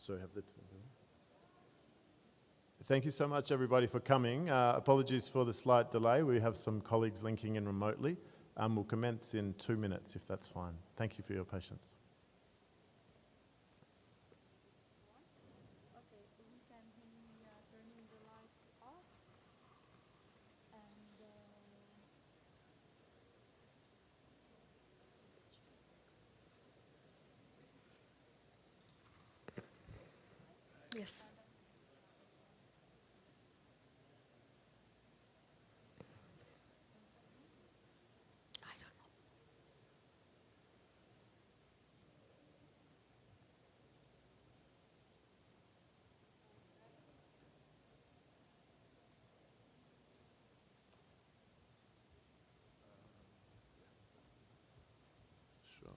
So have the Thank you so much, everybody, for coming. Apologies for the slight delay. We have some colleagues linking in remotely. We'll commence in 2 minutes, if that's fine. Thank you for your patience. Okay, we can be turning the lights off and yes. I don't know. Sure.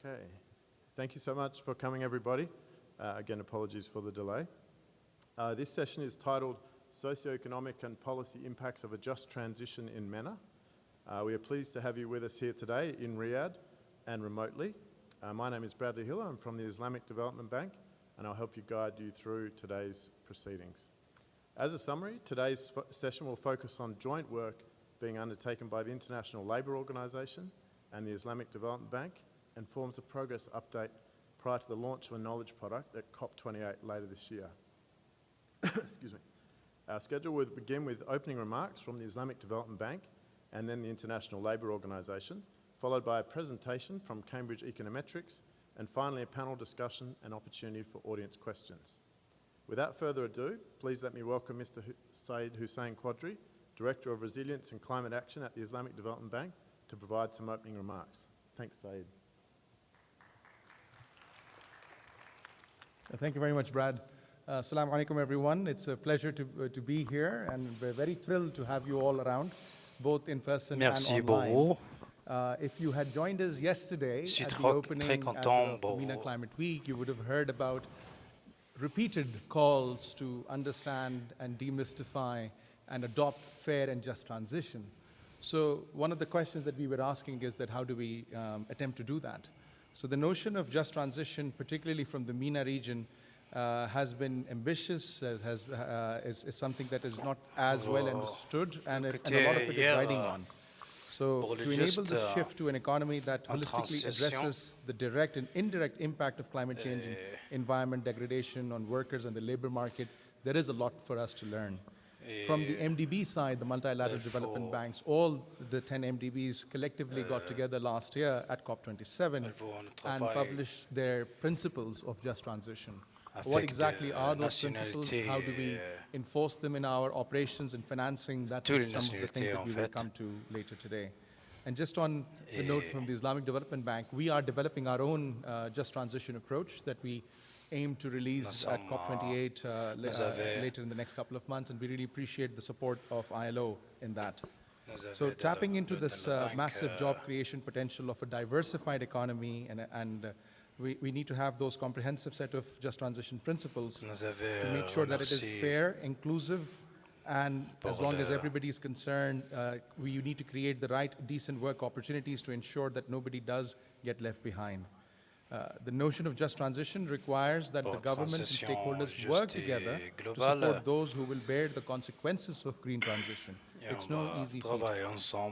Okay. Thank you so much for coming, everybody. Again, apologies for the delay. This session is titled Socioeconomic and Policy Impacts of a Just Transition in MENA. We are pleased to have you with us here today in Riyadh and remotely. My name is Bradley Hill. I'm from the Islamic Development Bank, and I'll help you guide you through today's proceedings. As a summary, today's session will focus on joint work being undertaken by the International Labour Organization and the Islamic Development Bank, and forms a progress update prior to the launch of a knowledge product at COP28 later this year. Excuse me. Our schedule will begin with opening remarks from the Islamic Development Bank and then the International Labour Organization, followed by a presentation from Cambridge Econometrics, and finally a panel discussion and opportunity for audience questions. Without further ado, please let me welcome Mr. Saeed Hussein Quadri, Director of Resilience and Climate Action at the Islamic Development Bank, to provide some opening remarks. Thanks, Saeed. Thank you very much, Brad. Assalamu alaikum, everyone. It's a pleasure to be here, and we're very thrilled to have you all around, both in person and online. If you had joined us yesterday at the opening at the MENA Climate Week, you would have heard about repeated calls to understand and demystify and adopt fair and just transition. So one of the questions that we were asking is that how do we attempt to do that? So the notion of just transition, particularly from the MENA region, has been ambitious, is something that is not as well understood, and a lot of it is riding on. So to enable the shift to an economy that holistically addresses the direct and indirect impact of climate change and environment degradation on workers and the labor market, there is a lot for us to learn. From the MDB side, the multilateral development banks, all the 10 MDBs collectively got together last year at COP27 and published their principles of just transition. What exactly are those principles? How do we enforce them in our operations and financing? That's some of the things that we will come to later today. And just on the note from the Islamic Development Bank, we are developing our own just transition approach that we aim to release at COP28 later in the next couple of months, and we really appreciate the support of ILO in that. So tapping into this massive job creation potential of a diversified economy, and we need to have those comprehensive set of just transition principles to make sure that it is fair, inclusive, and as long as everybody is concerned, we need to create the right decent work opportunities to ensure that nobody does get left behind. The notion of just transition requires that the governments and stakeholders work together to support those who will bear the consequences of green transition. It's no easy feat.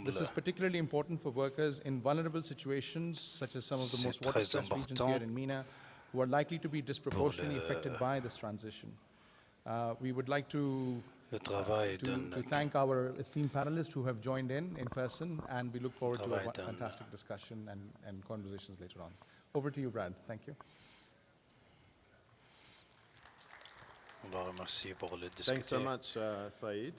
This is particularly important for workers in vulnerable situations, such as some of the most water-stressed regions here in MENA, who are likely to be disproportionately affected by this transition. We would like to thank our esteemed panelists who have joined in person, and we look forward to a fantastic discussion and conversations later on. Over to you, Brad. Thank you. Thanks so much, Saeed.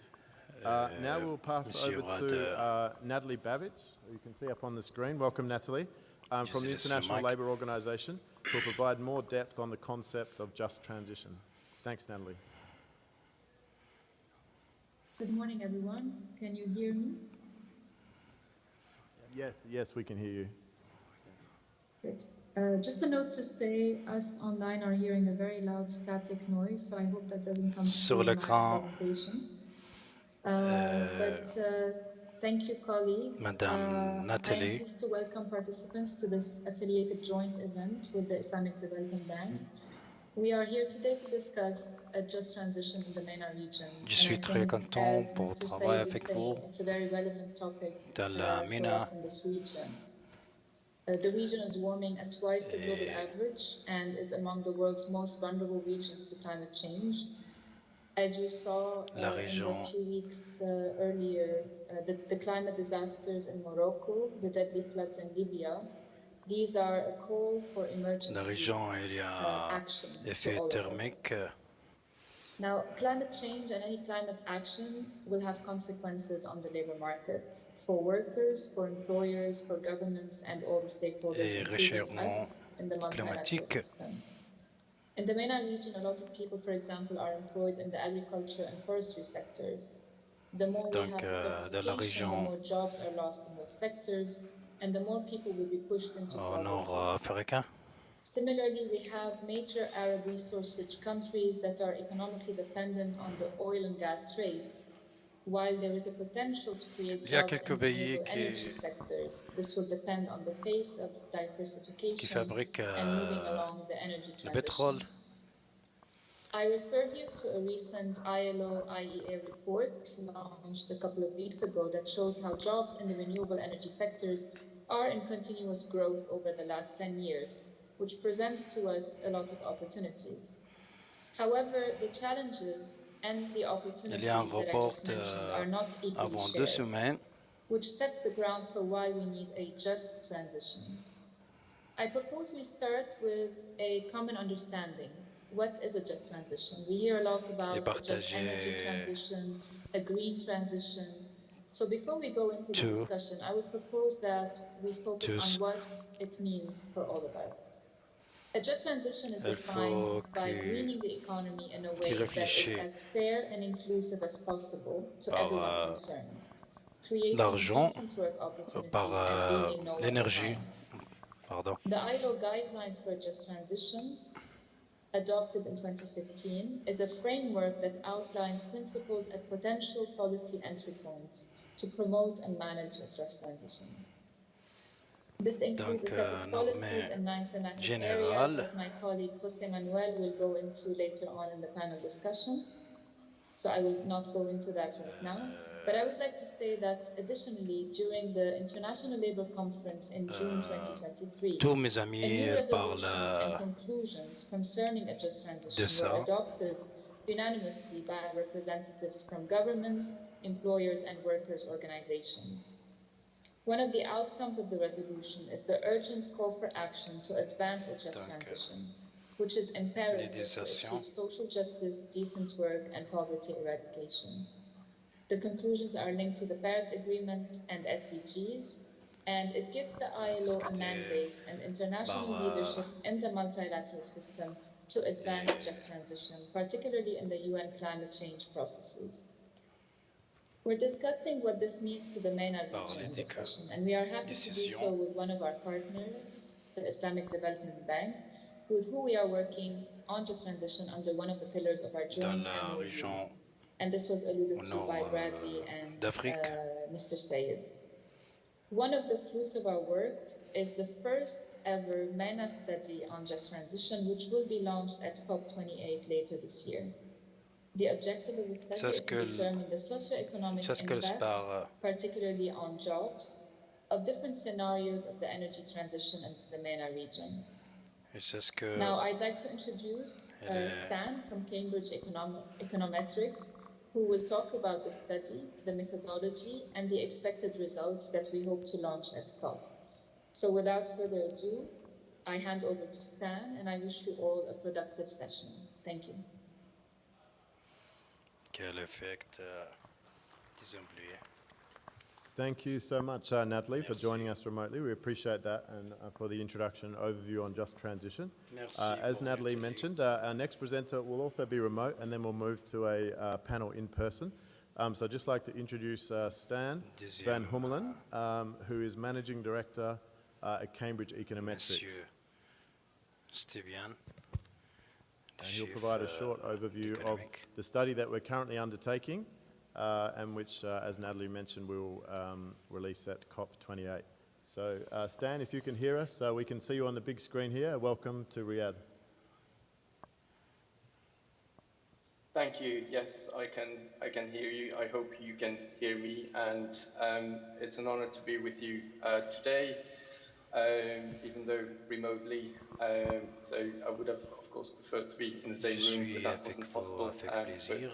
Now we'll pass over to Natalie Babbage, who you can see up on the screen. Welcome, Natalie, from the International Labour Organization, who will provide more depth on the concept of just transition. Thanks, Natalie. Good morning, everyone. Can you hear me? Yes, yes, we can hear you. Good. Just a note to say, us online are hearing a very loud static noise, so I hope that doesn't come Sur through in my l'écran, presentation. Thank you, colleagues. Madame I am Nathalie, pleased to welcome participants to this affiliated joint event with the Islamic Development Bank. We are here today to discuss a just transition in the MENA region. je suis très content As pour Mr. travailler Said is avec saying, vous it's a very relevant topic dans la for MENA. us in this region. The region is warming at twice the global average and is among the world's most vulnerable regions to climate change. As you saw in the few weeks earlier, the climate disasters in Morocco, the deadly floods in Libya, these are a call for emergency La région, il y a action effet to all thermique. of us. Now, climate change and any climate action will have consequences on the labor market for workers, for employers, for governments, and all the stakeholders, including us in the multilateral system. In the MENA region, a lot of people, for example, are employed in the agriculture and forestry sectors. The more we have desertification, the more jobs are lost in those sectors, and the more people will be pushed into poverty. Similarly, we have major Arab resource-rich countries that are economically dependent on the oil and gas trade. While there is a potential to create jobs in renewable energy sectors, this will depend on the pace of diversification and moving along the energy transition. I refer you to a recent ILO-IEA report launched a couple of weeks ago that shows how jobs in the renewable energy sectors are in continuous growth over the last 10 years, which presents to us a lot of opportunities. However, the challenges and the opportunities that I just mentioned are not equally shared, which sets the ground for why we need a just transition. I propose we start with a common understanding. What is a just transition? We hear a lot about a just energy transition, a green transition. So before we go into the discussion, I would propose that we focus on what it means for all of us. A just transition is defined by greening the economy in a way that is as fair and inclusive as possible to everyone concerned, creating decent work opportunities and leaving no one behind. The ILO guidelines for a just transition, adopted in 2015, is a framework that outlines principles at potential policy entry points to promote and manage a just transition. This includes a set of policies and 9 thematic areas that my colleague José Manuel will go into later on in the panel discussion. So I will not go into that right now. But I would like to say that additionally, during the International Labour Conference in June 2023, a new resolution and conclusions concerning a just transition were adopted unanimously by representatives from governments, employers and workers' organizations. One of the outcomes of the resolution is the urgent call for action to advance a just transition, which is imperative to achieve social justice, decent work, and poverty eradication. The conclusions are linked to the Paris Agreement and SDGs, and it gives the ILO a mandate and international leadership in the multilateral system to advance just transition, particularly in the UN climate change processes. We're discussing what this means to the MENA region in this session, and we are happy to do so with one of our partners, the Islamic Development Bank, with who we are working on just transition under one of the pillars of our joint annual review. And this was alluded to by Bradley and Mr. Sayed. One of the fruits of our work is the first ever MENA study on just transition, which will be launched at COP28 later this year. The objective of the study is to determine the socioeconomic impacts, particularly on jobs, of different scenarios of the energy transition in the MENA region. Now, I'd like to introduce Stan from Cambridge Econometrics, who will talk about the study, the methodology, and the expected results that we hope to launch at COP. So without further ado, I hand over to Stan, and I wish you all a productive session. Thank you. Thank you so much, Natalie, for joining us remotely. We appreciate that and for the introduction overview on just transition. As Natalie mentioned, our next presenter will also be remote, and then we'll move to a panel in person. So I'd just like to introduce Stan Van Hummelen, who is Managing Director at Cambridge Monsieur Econometrics. Stibian. And he'll provide a short overview of économique. the study that we're currently undertaking and which, as Natalie mentioned, we'll release at COP28. So Stan, if you can hear us, we can see you on the big screen here. Welcome to Riyadh. Thank you. Yes, I can hear you. I hope you can hear me, and it's an honor to be with you today, even though remotely. So I would have, of course, preferred to be in the Je same room, suis but that avec wasn't vous possible. avec plaisir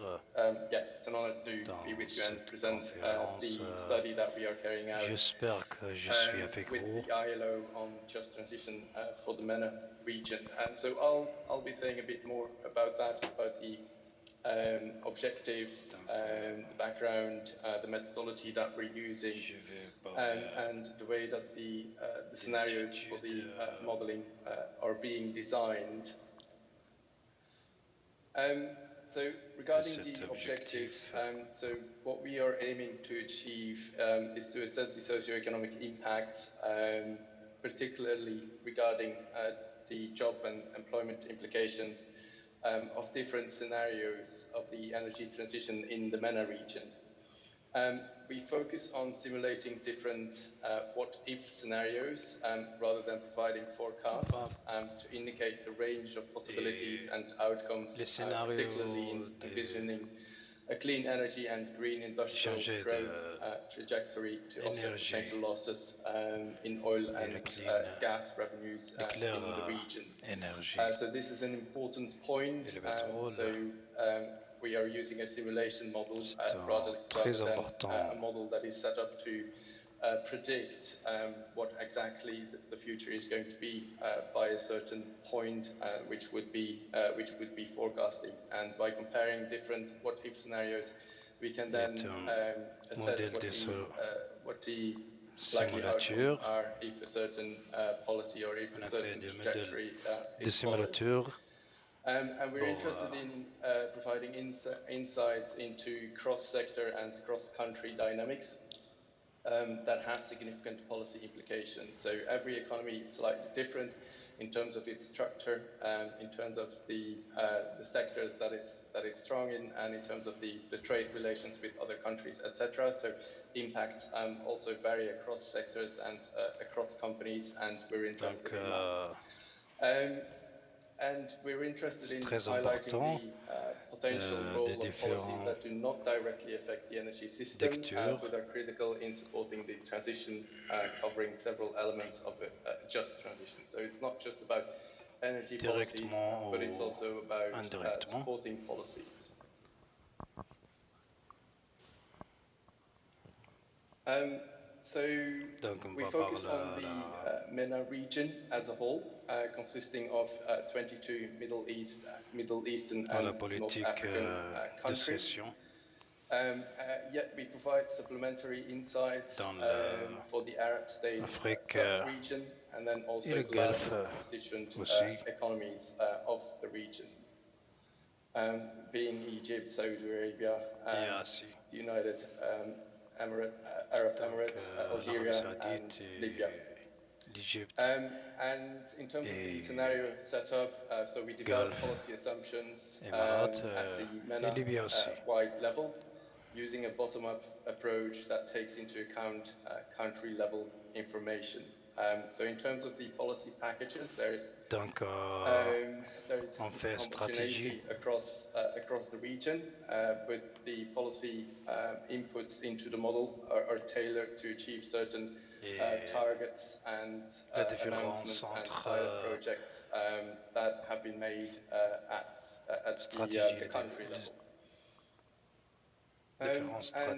Yeah, it's an honor to be with you and cette present conférence. the study that we are carrying out. J'espère que je suis avec with vous. the ILO on just transition for the MENA region, and so I'll be saying a bit more about that, about the objectives, the background, the methodology that we're using, Je vais parler and the way that the scenarios for the modeling are being designed. So regarding cet the objectives, objectif. so what we are aiming to achieve is to assess the socioeconomic impact, particularly regarding the job and employment implications of different scenarios of the energy transition in the MENA region. We focus on simulating different what-if scenarios rather than providing forecasts to indicate the range of possibilities and outcomes, particularly in envisioning a clean energy and green industrial growth trajectory to offset potential losses in oil and gas revenues in the region. So this is an important point. So we are using a simulation model rather than a model that is set up to predict what exactly the future is going to be by a certain point, which would be forecasting. And by comparing different what-if scenarios, we can then assess what the likely outcomes are if a certain policy or if a certain trajectory is followed. And we're interested in providing insights into cross-sector and cross-country dynamics that have significant policy implications. So every economy is slightly different in terms of its structure, in terms of the sectors that it's strong in, and in terms of the trade relations with other countries, etc. So impacts also vary across sectors and across companies, and we're interested in that. And we're interested in highlighting the potential role of policies that do not directly affect the energy system, but are critical in supporting the transition, covering several elements of a just transition. So it's not just about energy policies, but it's also about supporting policies. So we focus on the MENA region as a whole, consisting of 22 Middle Eastern and North African countries. Yet we provide supplementary insights for the Arab states sub-region, and then also the largest constituent economies of the region, being Egypt, Saudi Arabia, the United Arab Emirates, Algeria, and Libya. And in terms of the scenario setup, so we develop policy assumptions at the MENA-wide level, using a bottom-up approach that takes into account country-level information. So in terms of the policy packages, there is homogeneity across the region, but the policy inputs into the model are tailored to achieve certain targets and announcements and pilot projects that have been made at the country level. And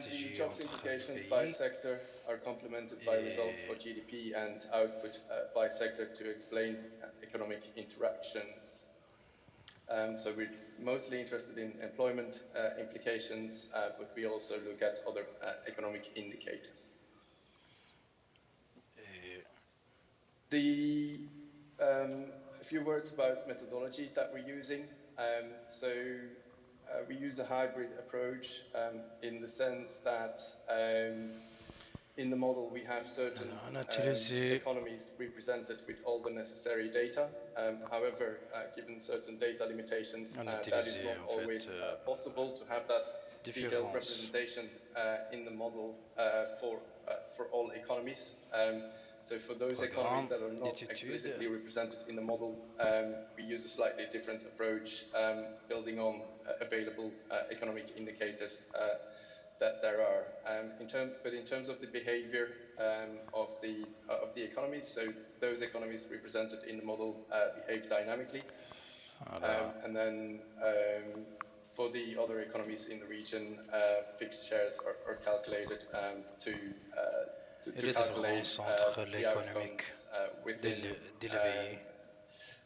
the job implications by sector are complemented by results for GDP and output by sector to explain economic interactions. So we're mostly interested in employment implications, but we also look at other economic indicators. A few words about methodology that we're using. So we use a hybrid approach in the sense that in the model we have certain On a utilisé economies represented with all the necessary data. However, given certain data limitations, that is not always possible to have that detailed representation in the model for all economies. So for those economies that are not explicitly represented in the model, we use a slightly different approach, building on available economic indicators that there are. But in terms of the behavior of the economies, so those economies represented in the model behave dynamically. And then for the other economies in the region, fixed shares are calculated to calculate the outcomes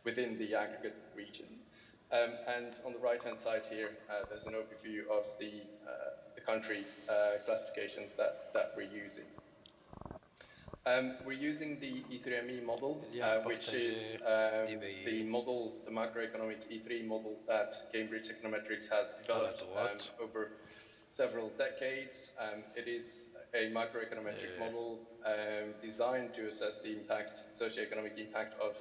within the aggregate region. And on the right-hand side here, there's an overview of the country classifications that we're using. We're using the E3ME model, which is the model, the macroeconomic E3 model that Cambridge Econometrics has developed over several decades. It is a macroeconometric model designed to assess the impact, socioeconomic impact of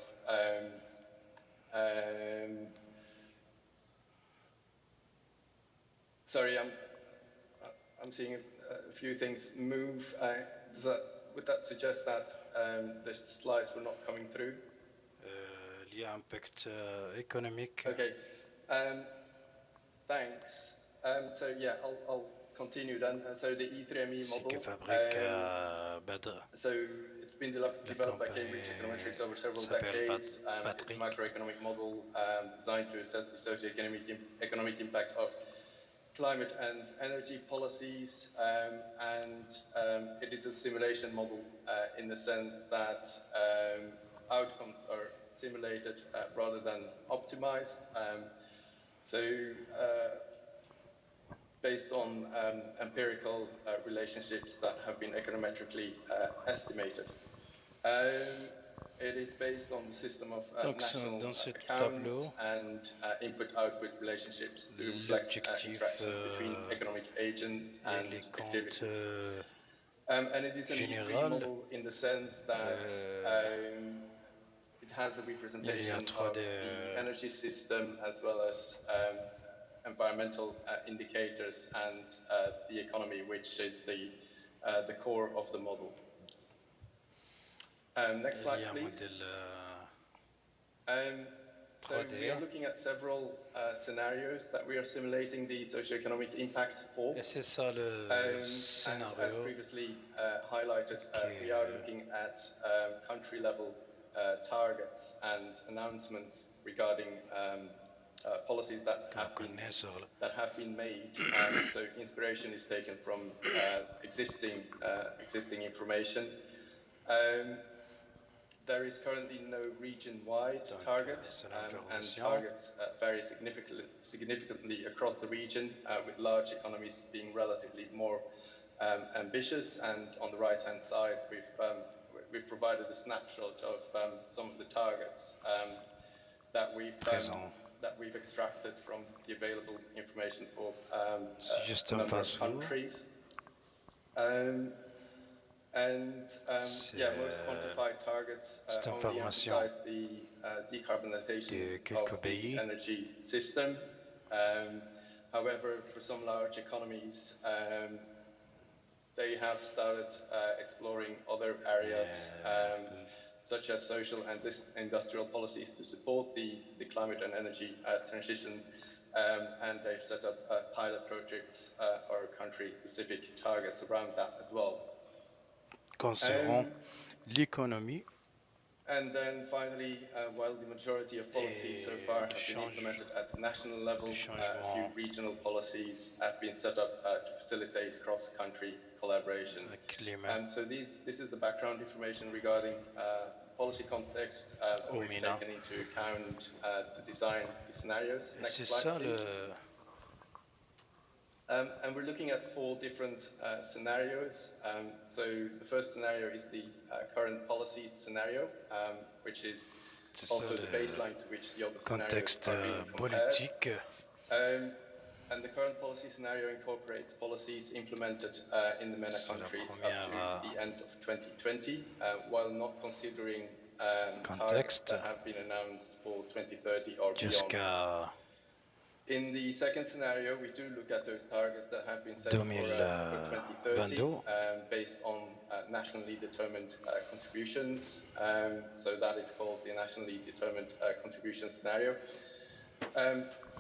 sorry, I'm seeing a few things move. Would that suggest that the slides were not coming through? Il y a impact économique. Okay. Thanks. So yeah, I'll continue then. So the E3ME model. So it's been developed by Cambridge Econometrics over several decades. It's a macroeconomic model designed to assess the socio-economic impact of climate and energy policies, and it is a simulation model in the sense that outcomes are simulated rather than optimized. Based on empirical relationships that have been econometrically estimated. It is based on the system of national accounts and input-output relationships to reflect interactions between economic agents and activities. And it is an E3 model in the sense that it has a representation of the energy system as well as environmental indicators and the economy, which is the core of the model. Next slide, please. So we are looking at several scenarios that we are simulating the socioeconomic impact for. Et c'est ça le scénario. And as previously highlighted, we are looking at country-level targets and announcements regarding policies that have been made. So inspiration is taken from existing information. There is currently no region-wide target, and targets vary significantly across the region, with large economies being relatively more ambitious. And on the right-hand side, we've provided a snapshot of some of the targets that we've extracted from the available information for a number of countries. Most quantified targets only emphasize the decarbonization of the energy system. However, for some large economies, they have started exploring other areas, such as social and industrial policies to support the climate and energy transition, and they've set up pilot projects or country-specific targets around that as well. Concernant l'économie. And then finally, while the majority of policies so far have been implemented at the national level, a few regional policies have been set up to facilitate cross-country collaboration. And so this is the background information regarding policy context that we've taken into account to design the scenarios. Next slide, please. And we're looking at 4 different scenarios. So the first scenario is the current policy scenario, which is also the baseline to which the other scenarios are being compared. And the current policy scenario incorporates policies implemented in the MENA C'est la countries up première to the end of 2020, while not considering targets contexte that have been announced for 2030 or beyond. jusqu'à In the second scenario, we do look at those targets that have been set for 2030 2022. based on nationally determined contributions. So that is called the nationally determined contribution scenario.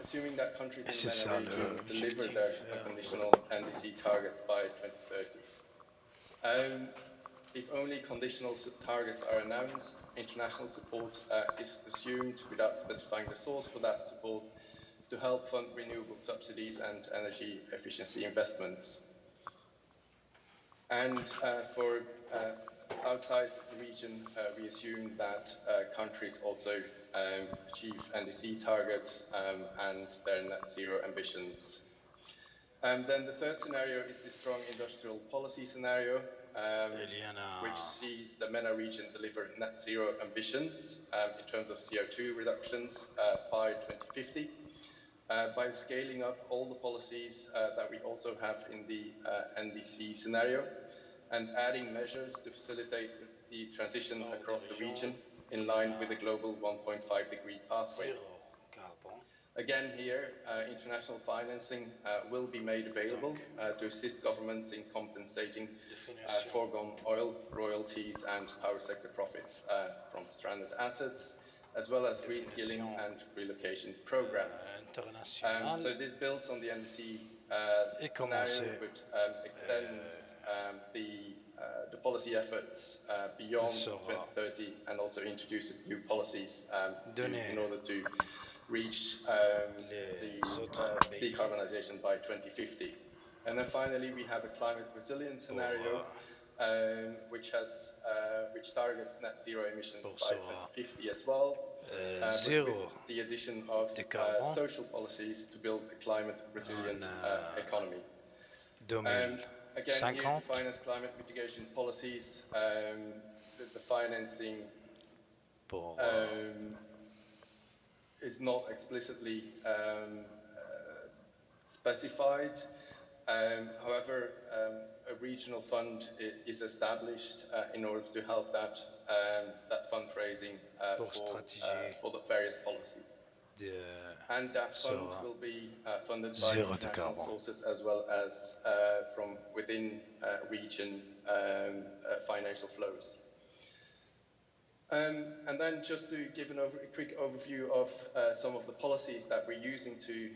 Assuming that countries in the MENA region deliver their unconditional NDC targets by 2030. If only conditional targets are announced, international support is assumed without specifying the source for that support to help fund renewable subsidies and energy efficiency investments. And for outside the region, we assume that countries also achieve NDC targets and their net zero ambitions. And then the third scenario is the strong industrial policy scenario, which sees the MENA region deliver net zero ambitions in terms of CO2 reductions by 2050. By scaling up all the policies that we also have in the NDC scenario and adding measures to facilitate the transition across the region in line with the global 1.5-degree pathway. Again, here, international financing will be made available to assist governments in compensating foregone oil royalties and power sector profits from stranded assets, as well as reskilling and relocation programs. So this builds on the NDC scenario, but extends the policy efforts beyond 2030 and also introduces new policies in order to reach the decarbonization by 2050. And then finally, we have a climate resilience scenario, which targets net zero emissions by 2050 as well, with the addition of social policies to build a climate resilient economy. Again, here to finance climate mitigation policies, the financing is not explicitly specified. However, a regional fund is established in order to help that fundraising for the various policies. And that fund will be funded by international sources as well as from within region financial flows. And then just to give a quick overview of some of the policies that we're using to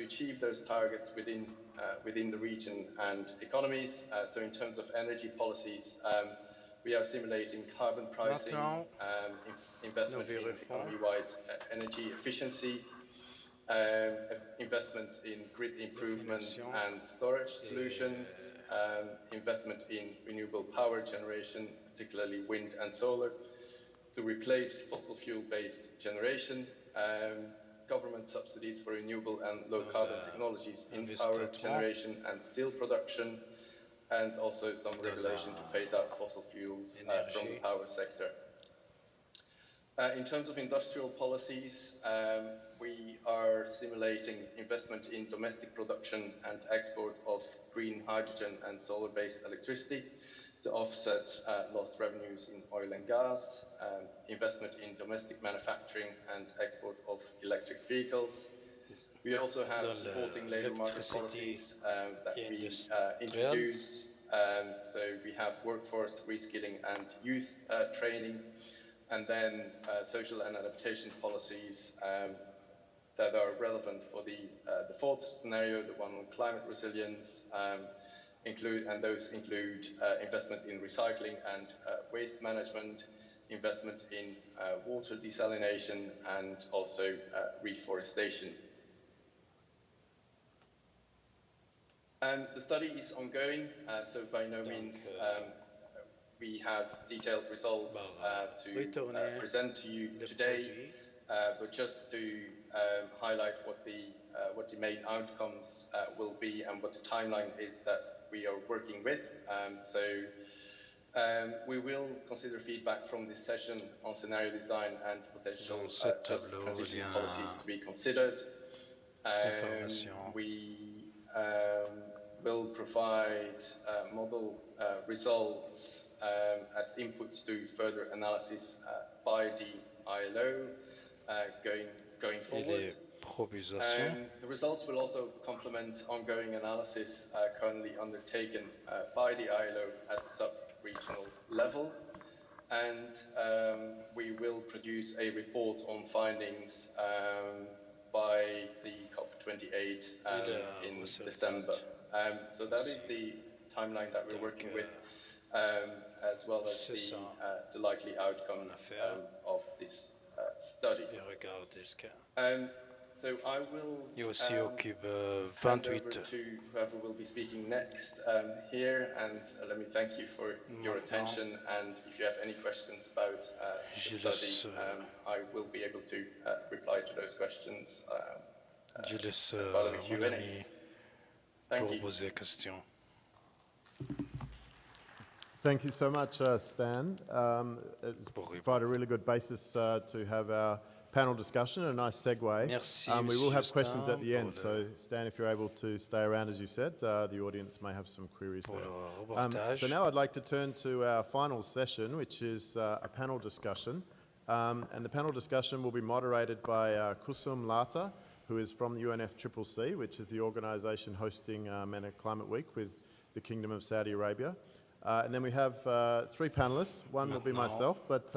achieve those targets within the region and economies. So in terms of energy policies, we are simulating carbon pricing, investment in economy-wide energy efficiency, investment in grid improvements and storage solutions, investment in renewable power generation, particularly wind and solar, to replace fossil fuel-based generation, government subsidies for renewable and low-carbon technologies in power generation and steel production, and also some regulation to phase out fossil fuels from the power sector. In terms of industrial policies, we are simulating investment in domestic production and export of green hydrogen and solar-based electricity to offset lost revenues in oil and gas, investment in domestic manufacturing and export of electric vehicles. We also have supporting labor market policies that we introduce. So we have workforce reskilling and youth training, and then social and adaptation policies that are relevant for the fourth scenario, the one on climate resilience, include investment in recycling and waste management, investment in water desalination, and also reforestation. The study is ongoing, so by no means we have detailed results to present to you today, but just to highlight what the main outcomes will be and what the timeline is that we are working with. We will consider feedback from this session on scenario design and potential transition policies to be considered. Information. Will provide model results as inputs to further analysis by the ILO going Et forward. les propositions. The results will also complement ongoing analysis currently undertaken by the ILO at the sub-regional level. And we will produce a report on findings by the COP28 in December. So that is the timeline that we're working with, as well as the likely outcomes of this study. So I will hand over to whoever will be speaking next here, and let me thank you for your attention, and if you have any questions about the study, I will be able to reply to those questions Je laisse as part of the mon Q&A. ami Thank pour you. poser la question. Thank you so much, Stan. It's provided a really good basis to have our panel discussion, a nice segue. Merci, We will have Monsieur questions at the Stan, end, so Stan, if you're able to stay around, as you said, the audience may have some queries pour there. le reportage. So now I'd like to turn to our final session, which is a panel discussion. And the panel discussion will be moderated by Kusum Lata, who is from the UNFCCC, which is the organisation hosting MENA Climate Week with the Kingdom of Saudi Arabia. And then we have three panellists. One will be myself, but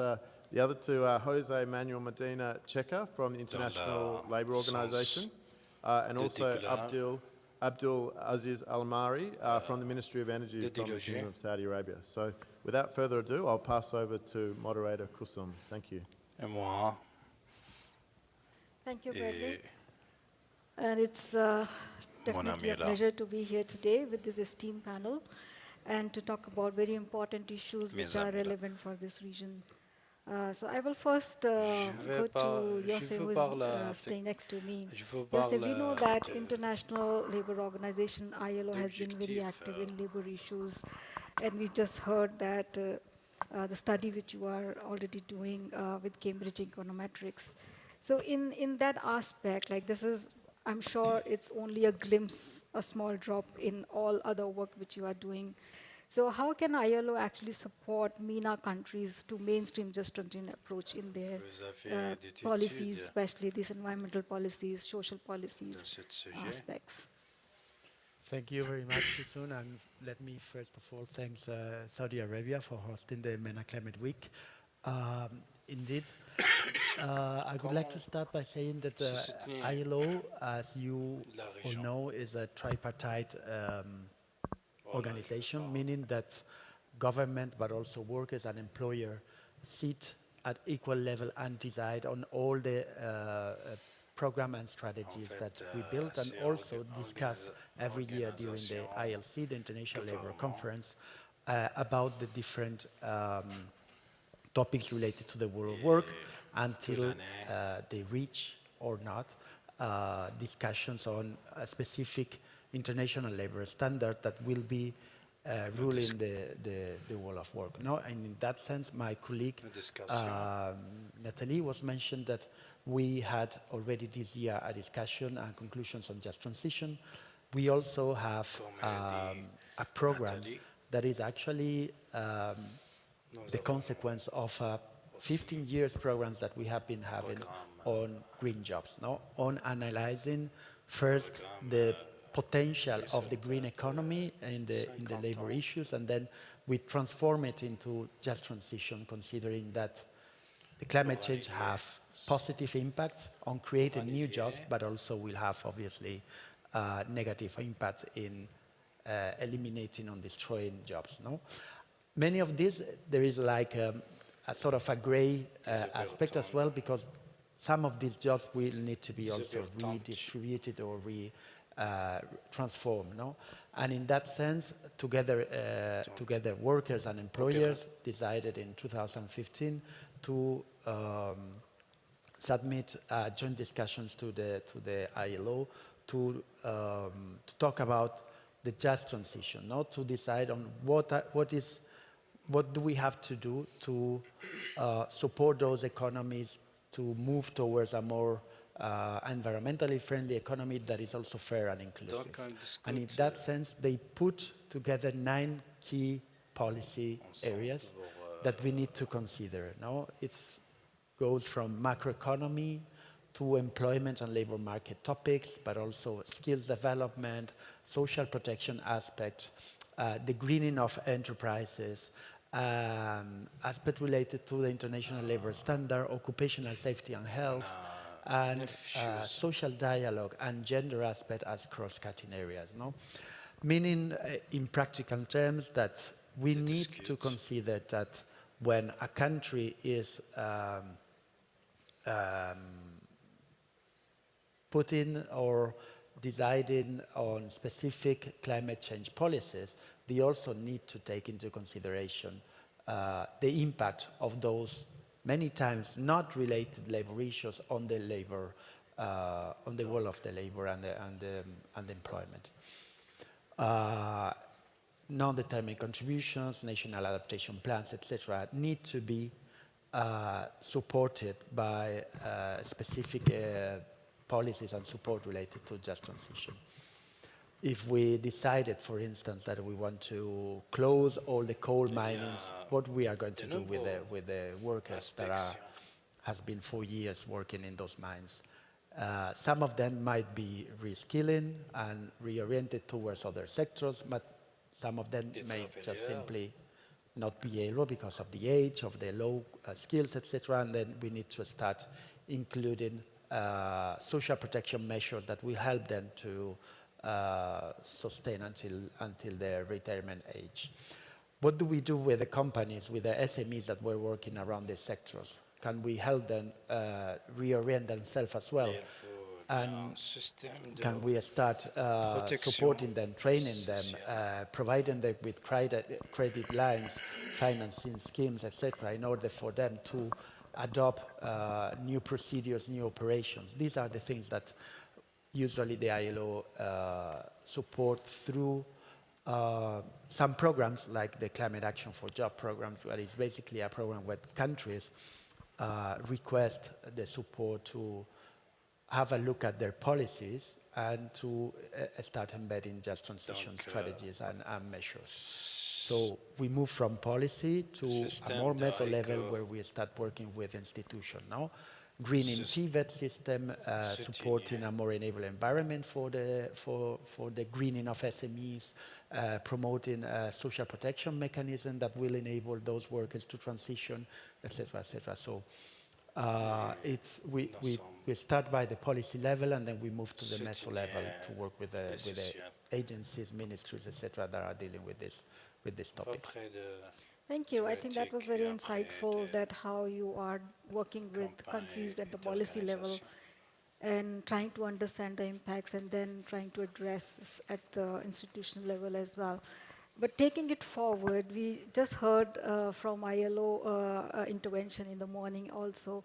the other two are Jose Manuel Medina Checa from the International Labour Organisation, and also Abdul Aziz Al-Mari from the Ministry of Energy from the Kingdom of Saudi Arabia. So without further ado, I'll pass over to moderator Kusum. Thank you. Et moi. Thank you, Bradley. And it's definitely a pleasure to be here today with this esteemed panel and to talk about very important issues which are relevant for this region. So I will first go to Yosef, who is staying next to me. Yosef, we know that International Labour Organization, ILO, has been very active in labour issues, and we just heard that the study which you are already doing with Cambridge Econometrics. So in that aspect, like this is, I'm sure it's only a glimpse, a small drop in all other work which you are doing. So how can ILO actually support MENA countries to mainstream just transition approach in their policies, especially these environmental policies, social policies aspects? Thank you very much, Susun, and let me first of all thank Saudi Arabia for hosting the MENA Climate Week. Indeed, I would like to start by saying that ILO, as you all know, is a tripartite organization, meaning that government, but also workers and employer sit at equal level and decide on all the program and strategies that we built, and also discuss every year during the ILC, the International Labour Conference, about the different topics related to the world of work until they reach or not discussions on a specific international labor standard that will be ruling the world of work. No, and in that sense, my colleague Nathalie was mentioned that we had already this year a discussion and conclusions on just transition. We also have a program that is actually the consequence of 15 years programs that we have been having on green jobs, no? On analyzing first the potential of the green economy in the labor issues, and then we transform it into just transition, considering that the climate change have positive impact on creating new jobs, but also will have obviously negative impact in eliminating or destroying jobs, no? Many of these, there is like a sort of a gray aspect as well, because some of these jobs will need to be also redistributed or transformed, no? And in that sense, together workers and employers decided in 2015 to submit joint discussions to the ILO to talk about the just transition, no? To decide on what do we have to do to support those economies to move towards a more environmentally friendly economy that is also fair and inclusive. And in that sense, they put together 9 key policy areas that we need to consider. No? It goes from macroeconomy to employment and labor market topics, but also skills development, social protection aspect, the greening of enterprises, aspect related to the international labor standard, occupational safety and health, and social dialogue and gender aspect as cross-cutting areas. No? Meaning, in practical terms, that we need to consider that when a country is putting or deciding on specific climate change policies, they also need to take into consideration the impact of those many times not related labor issues on the labor, on the world of the labor and the employment. Non-determined contributions, national adaptation plans, etc., need to be supported by specific policies and support related to just transition. If we decided, for instance, that we want to close all the coal minings, what we are going to do with the workers that has been 4 years working in those mines. Some of them might be reskilling and reoriented towards other sectors, but some of them may just simply not be able because of the age, of the low skills, etc. And then we need to start including social protection measures that will help them to sustain until their retirement age. What do we do with the companies, with the SMEs that were working around these sectors? Can we help them reorient themselves as well? And can we start supporting them, training them, providing them with credit lines, financing schemes, etc., in order for them to adopt new procedures, new operations? These are the things that usually the ILO support through some programs like the Climate Action for Job programs, where it's basically a program where countries request the support to have a look at their policies and to start embedding just transition strategies and measures. So we move from policy to a more meso level where we start working with institutions now. Greening TVET system, supporting a more enabled environment for the greening of SMEs, promoting a social protection mechanism that will enable those workers to transition, etc., etc. So we start by the policy level and then we move to the meso level to work with the agencies, ministries, etc., that are dealing with this topic. Thank you. I think that was very insightful, that how you are working with countries at the policy level and trying to understand the impacts and then trying to address this at the institutional level as well. But taking it forward, we just heard from ILO intervention in the morning also,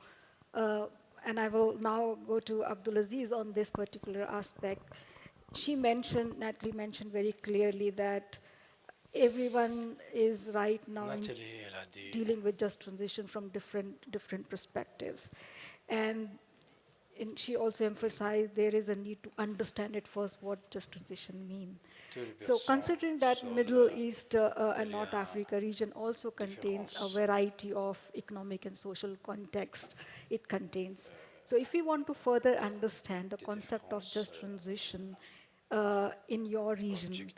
and I will now go to Abdulaziz on this particular aspect. Natalie mentioned very clearly that everyone is right now dealing with just transition from different perspectives. And she also emphasized there is a need to understand at first what just transition means. So considering that Middle East and North Africa region also contains a variety of economic and social context it contains. So if we want to further understand the concept of just transition in your region,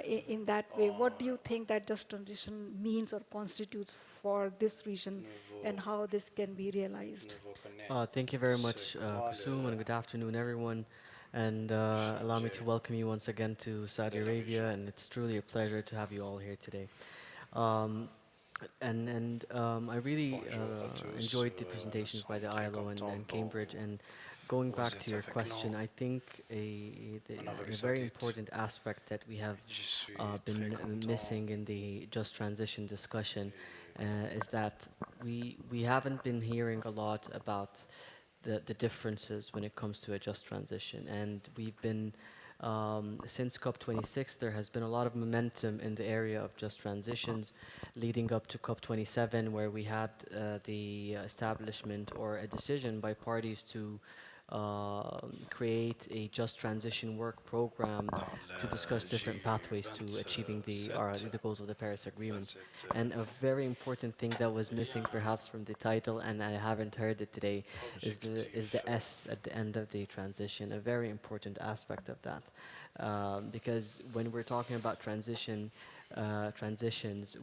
in that way, what do you think that just transition means or constitutes for this region and how this can be realized? Thank you very much, Kusum, and good afternoon, everyone. And allow me to welcome you once again to Saudi Arabia, and it's truly a pleasure to have you all here today. I really enjoyed the presentations by the ILO and Cambridge. And going back to your question, I think a very important aspect that we have been missing in the just transition discussion is that we haven't been hearing a lot about the differences when it comes to a just transition. And we've been, since COP26, there has been a lot of momentum in the area of just transitions leading up to COP27, where we had the establishment or a decision by parties to create a just transition work program to discuss different pathways to achieving the goals of the Paris Agreement. And a very important thing that was missing perhaps from the title, and I haven't heard it today, is the S at the end of the transition, a very important aspect of that. Because when we're talking about transitions,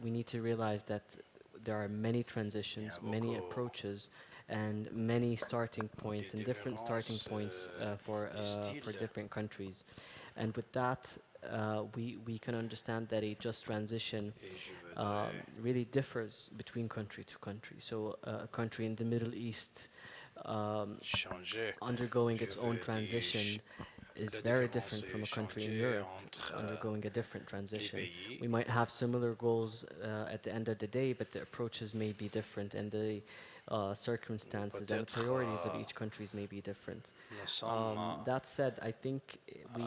we need to realize that there are many transitions, many approaches, and many starting points and different starting points for different countries. And with that, we can understand that a just transition really differs between country to country. So a country in the Middle East undergoing its own transition is very different from a country in Europe undergoing a different transition. We might have similar goals at the end of the day, but the approaches may be different, and the circumstances and priorities of each countries may be different. That said, I think we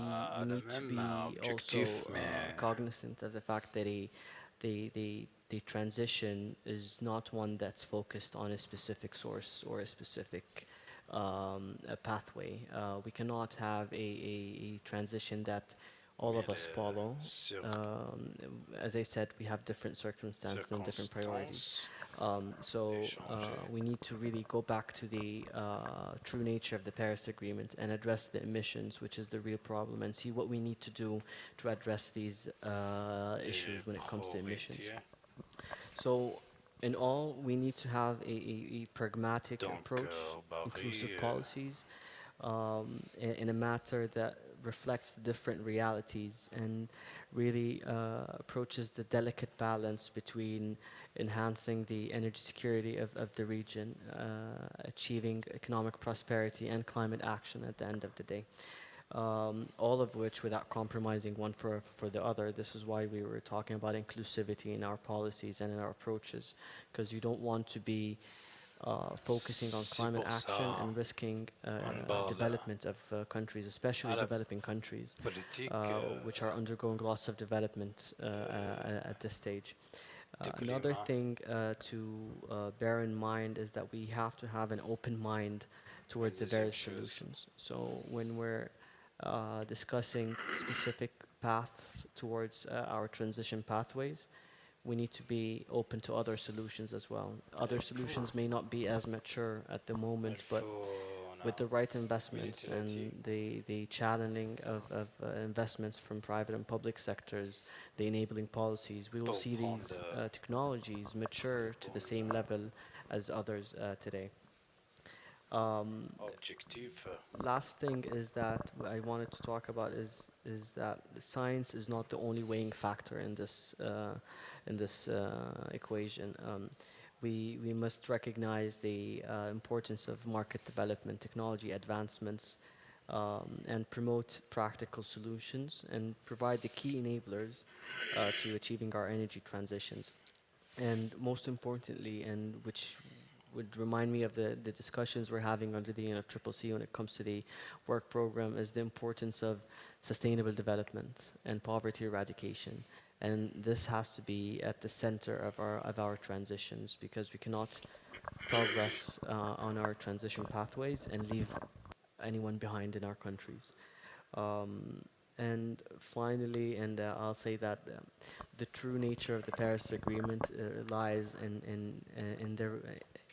need to be also cognizant of the fact that the transition is not one that's focused on a specific source or a specific a pathway. We cannot have a transition that all of us follow. As I said, we have different circumstances and different priorities. So we need to really go back to the true nature of the Paris Agreement and address the emissions, which is the real problem, and see what we need to do to address these issues when it comes to emissions. So in all, we need to have a pragmatic approach, inclusive policies, in a matter that reflects different realities and really approaches the delicate balance between enhancing the energy security of the region, achieving economic prosperity and climate action at the end of the day. All of which without compromising one for the other. This is why we were talking about inclusivity in our policies and in our approaches, because you don't want to be focusing on climate action and risking development of countries, especially developing countries, which are undergoing lots of development at this stage. Another thing to bear in mind is that we have to have an open mind towards the various solutions. So when we're discussing specific paths towards our transition pathways, we need to be open to other solutions as well. Other solutions may not be as mature at the moment, but with the right investments and the channeling of investments from private and public sectors, the enabling policies, we will see these technologies mature to the same level as others today. Last thing is that I wanted to talk about is that science is not the only weighing factor in this equation. We must recognize the importance of market development, technology advancements, and promote practical solutions and provide the key enablers to achieving our energy transitions. And most importantly, and which would remind me of the discussions we're having under the UNFCCC when it comes to the work program, is the importance of sustainable development and poverty eradication. And this has to be at the center of our transitions, because we cannot progress on our transition pathways and leave anyone behind in our countries. And finally, and I'll say that the true nature of the Paris Agreement lies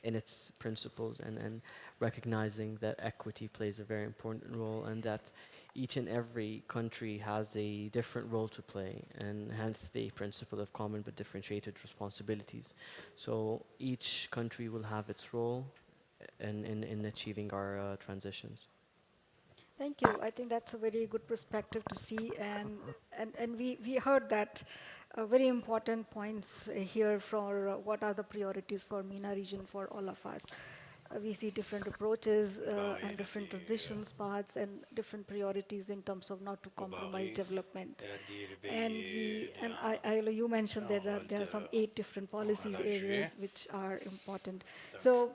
in its principles and recognizing that equity plays a very important role, and that each and every country has a different role to play, and hence the principle of common but differentiated responsibilities. So each country will have its role in achieving our transitions. Thank you. I think that's a very good perspective to see, and we heard that very important points here for what are the priorities for MENA region for all of us. We see different approaches and different transitions paths and different priorities in terms of not to compromise development. And you mentioned that there are some 8 different policies areas which are important. So,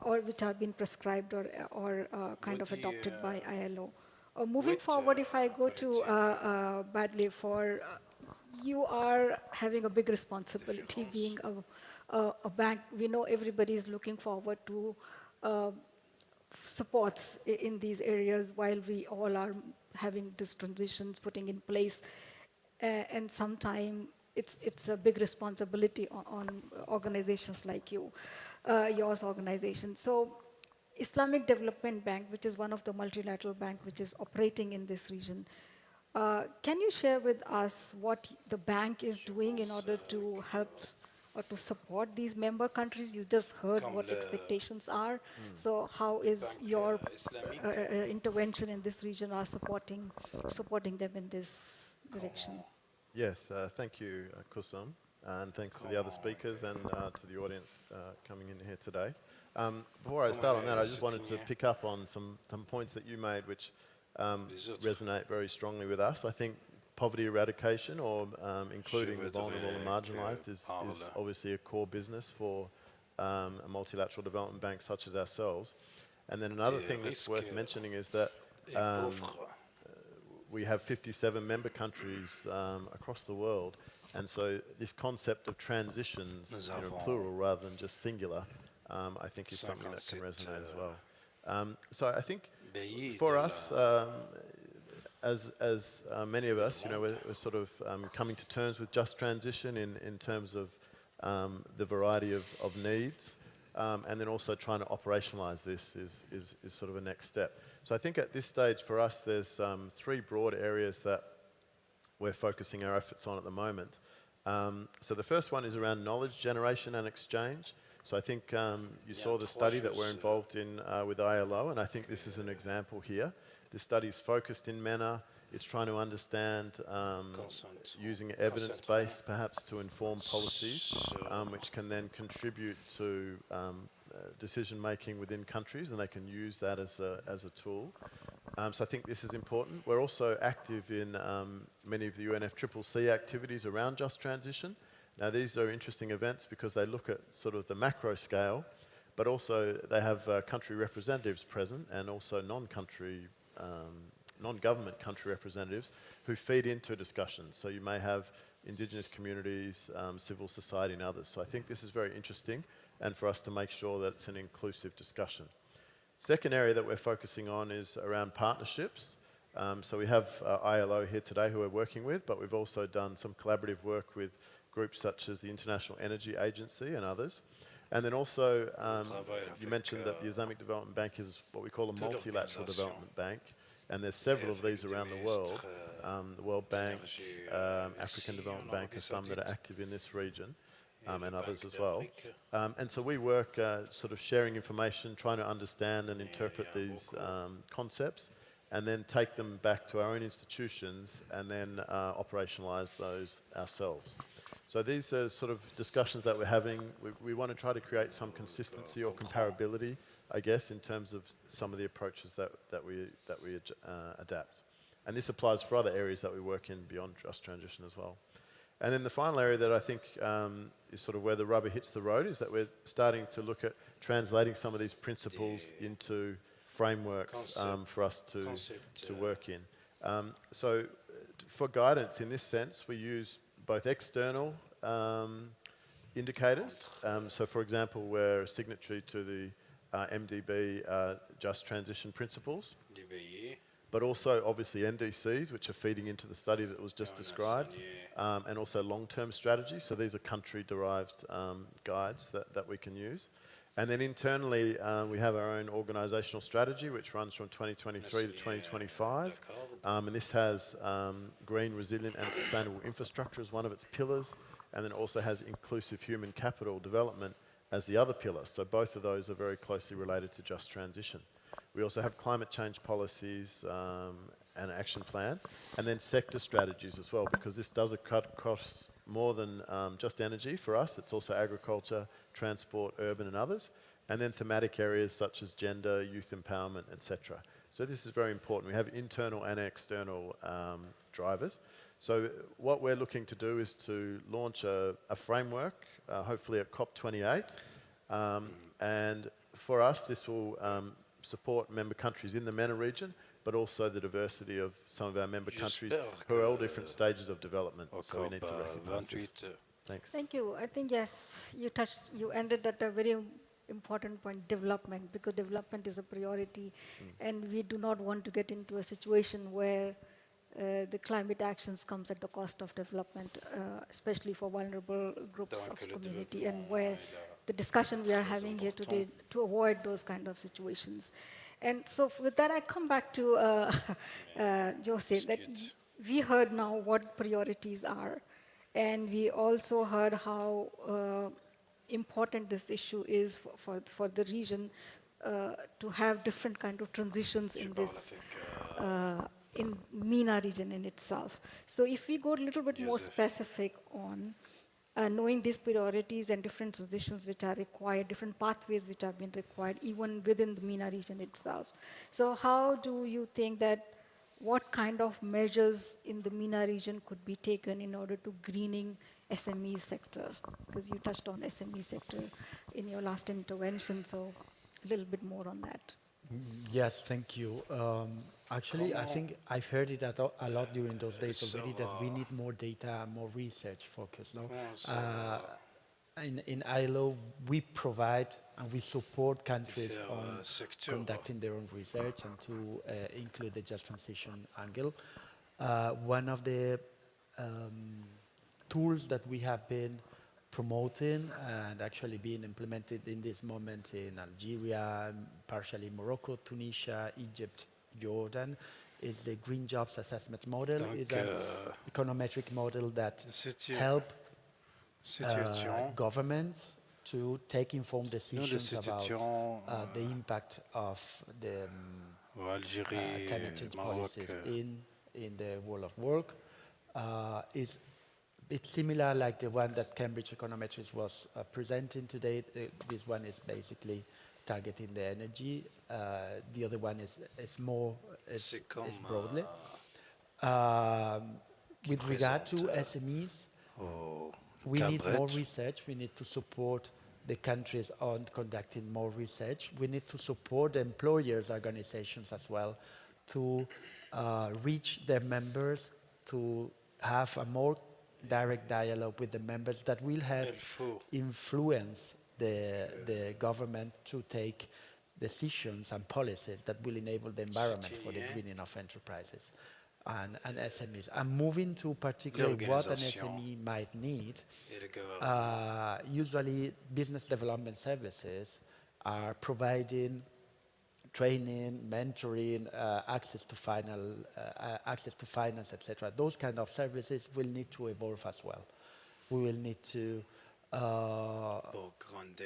or which have been prescribed or kind of adopted by ILO. Moving forward, if I go to Badly, for you are having a big responsibility being a bank. We know everybody is looking forward to supports in these areas while we all are having these transitions putting in place. And sometimes it's a big responsibility on organizations like yours organization. So Islamic Development Bank, which is one of the multilateral bank which is operating in this region, can you share with us what the bank is doing in order to help or to support these member countries? You just heard what expectations are. So how is your intervention in this region are supporting them in this direction? Yes, thank you, Kusum, and thanks to the other speakers and to the audience coming in here today. Before I start on that, I just wanted to pick up on some points that you made which resonate very strongly with us. I think poverty eradication or including the vulnerable and marginalized is obviously a core business for a multilateral development bank such as ourselves. And then another thing that's worth mentioning is that we have 57 member countries across the world, and so this concept of transitions, plural rather than just singular, I think is something that can resonate as well. So I think for us, as many of us, we're sort of coming to terms with just transition in terms of the variety of needs, and then also trying to operationalize this is sort of a next step. So I think at this stage for us, there's three broad areas that we're focusing our efforts on at the moment. So the first one is around knowledge generation and exchange. So I think you saw the study that we're involved in with ILO, and I think this is an example here. This study is focused in MENA. It's trying to understand using evidence base perhaps to inform policies, which can then contribute to decision making within countries, and they can use that as a tool. So I think this is important. We're also active in many of the UNFCCC activities around just transition. Now these are interesting events because they look at sort of the macro scale, but also they have country representatives present and also non-government country representatives who feed into discussions. So you may have indigenous communities, civil society and others. So I think this is very interesting, and for us to make sure that it's an inclusive discussion. Second area that we're focusing on is around partnerships. So we have ILO here today who we're working with, but we've also done some collaborative work with groups such as the International Energy Agency and others. And then also, you mentioned that the Islamic Development Bank is what we call a multilateral development bank, and there's several of these around the world. The World Bank, African Development Bank are some that are active in this region, and others as well. And so we work sort of sharing information, trying to understand and interpret these concepts, and then take them back to our own institutions and then operationalize those ourselves. So these are sort of discussions that we're having. We want to try to create some consistency or comparability, I guess, in terms of some of the approaches that we adapt. And this applies for other areas that we work in beyond just transition as well. And then the final area that I think is sort of where the rubber hits the road is that we're starting to look at translating some of these principles into frameworks for us to work in. So for guidance in this sense, we use both external indicators. So for example, we're a signatory to the MDB Just Transition Principles, but also obviously NDCs, which are feeding into the study that was just described, and also long-term strategies. So these are country-derived guides that we can use. And then internally, we have our own organisational strategy, which runs from 2023 to 2025. And this has green, resilient and sustainable infrastructure as one of its pillars, and then also has inclusive human capital development as the other pillar. So both of those are very closely related to just transition. We also have climate change policies and action plan, and then sector strategies as well, because this does cut across more than just energy for us. It's also agriculture, transport, urban and others, and then thematic areas such as gender, youth empowerment, etc. So this is very important. We have internal and external drivers. So what we're looking to do is to launch a framework, hopefully at COP28, and for us this will support member countries in the MENA region, but also the diversity of some of our member countries who are all different stages of development. So we need to recognize this. Thanks. Thank you. I think, yes, you ended at a very important point, development, because development is a priority, and we do not want to get into a situation where the climate actions comes at the cost of development, especially for vulnerable groups of community, and where the discussion we are having here today to avoid those kind of situations. And so with that, I come back to Jose, that we heard now what priorities are, and we also heard how important this issue is for the region to have different kind of transitions in this in MENA region in itself. So if we go a little bit more specific on knowing these priorities and different transitions which are required, different pathways which have been required even within the MENA region itself. So how do you think that, what kind of measures in the MENA region could be taken in order to greening SME sector? Because you touched on SME sector in your last intervention, so a little bit more on that. Yes, thank you. Actually, I think I've heard it a lot during those days already, that we need more data, more research focus. No? In ILO, we provide and we support countries on conducting their own research and to include the just transition angle. One of the tools that we have been promoting and actually being implemented in this moment in Algeria, partially Morocco, Tunisia, Egypt, Jordan, is the Green Jobs Assessment Model. It's an econometric model that helps governments to take informed decisions about the impact of the climate change policies in the world of work. It's similar like the one that Cambridge Econometrics was presenting today. This one is basically targeting the energy. The other one is broadly. With regard to SMEs, we need more research. We need to support the countries on conducting more research. We need to support the employers' organizations as well to reach their members, to have a more direct dialogue with the members that will help influence the government to take decisions and policies that will enable the environment for the greening of enterprises and SMEs. And moving to particularly what an SME might need, usually business development services are providing training, mentoring, access to finance, etc. Those kind of services will need to evolve as well. We will need to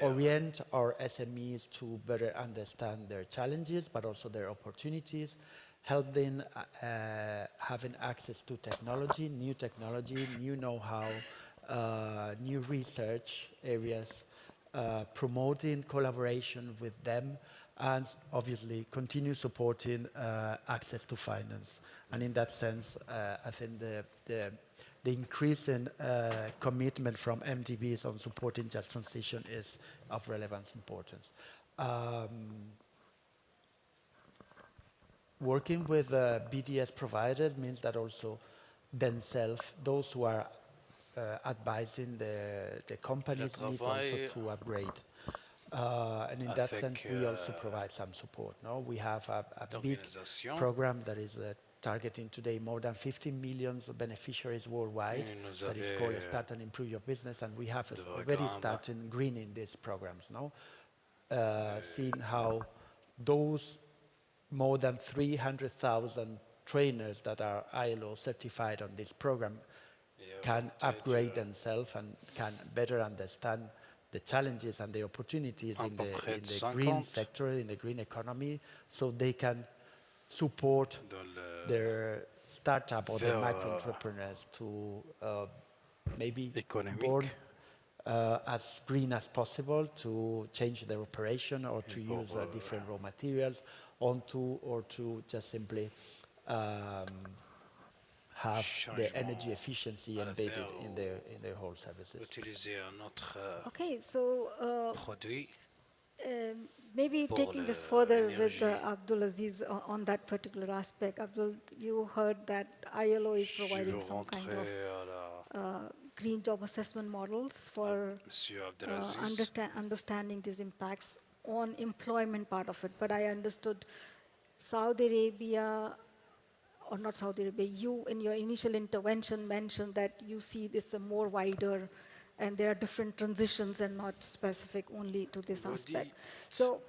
orient our SMEs to better understand their challenges, but also their opportunities, help them having access to technology, new know-how, new research areas, promoting collaboration with them, and obviously continue supporting access to finance. And in that sense, I think the increase in commitment from MDBs on supporting just transition is of relevant importance. Working with BDS providers means that also themselves, those who are advising the companies need also to upgrade. And in that sense, we also provide some support. No? We have a big program that is targeting today more than 50 million beneficiaries worldwide. That is called Start and Improve Your Business, and we have already started greening these programs now, seeing how those more than 300,000 trainers that are ILO certified on this program can upgrade themselves and can better understand the challenges and the opportunities in the green sector, in the green economy, so they can support their startup or their micro-entrepreneurs to maybe born as green as possible, to change their operation or to use different raw materials or to just simply have the energy efficiency embedded in their whole services. Okay, so maybe taking this further with Abdul Aziz on that particular aspect. Abdul, you heard that ILO is providing some kind of green job assessment models for understanding these impacts on employment part of it. But I understood Saudi Arabia, or not Saudi Arabia, you in your initial intervention mentioned that you see this a more wider and there are different transitions and not specific only to this aspect. So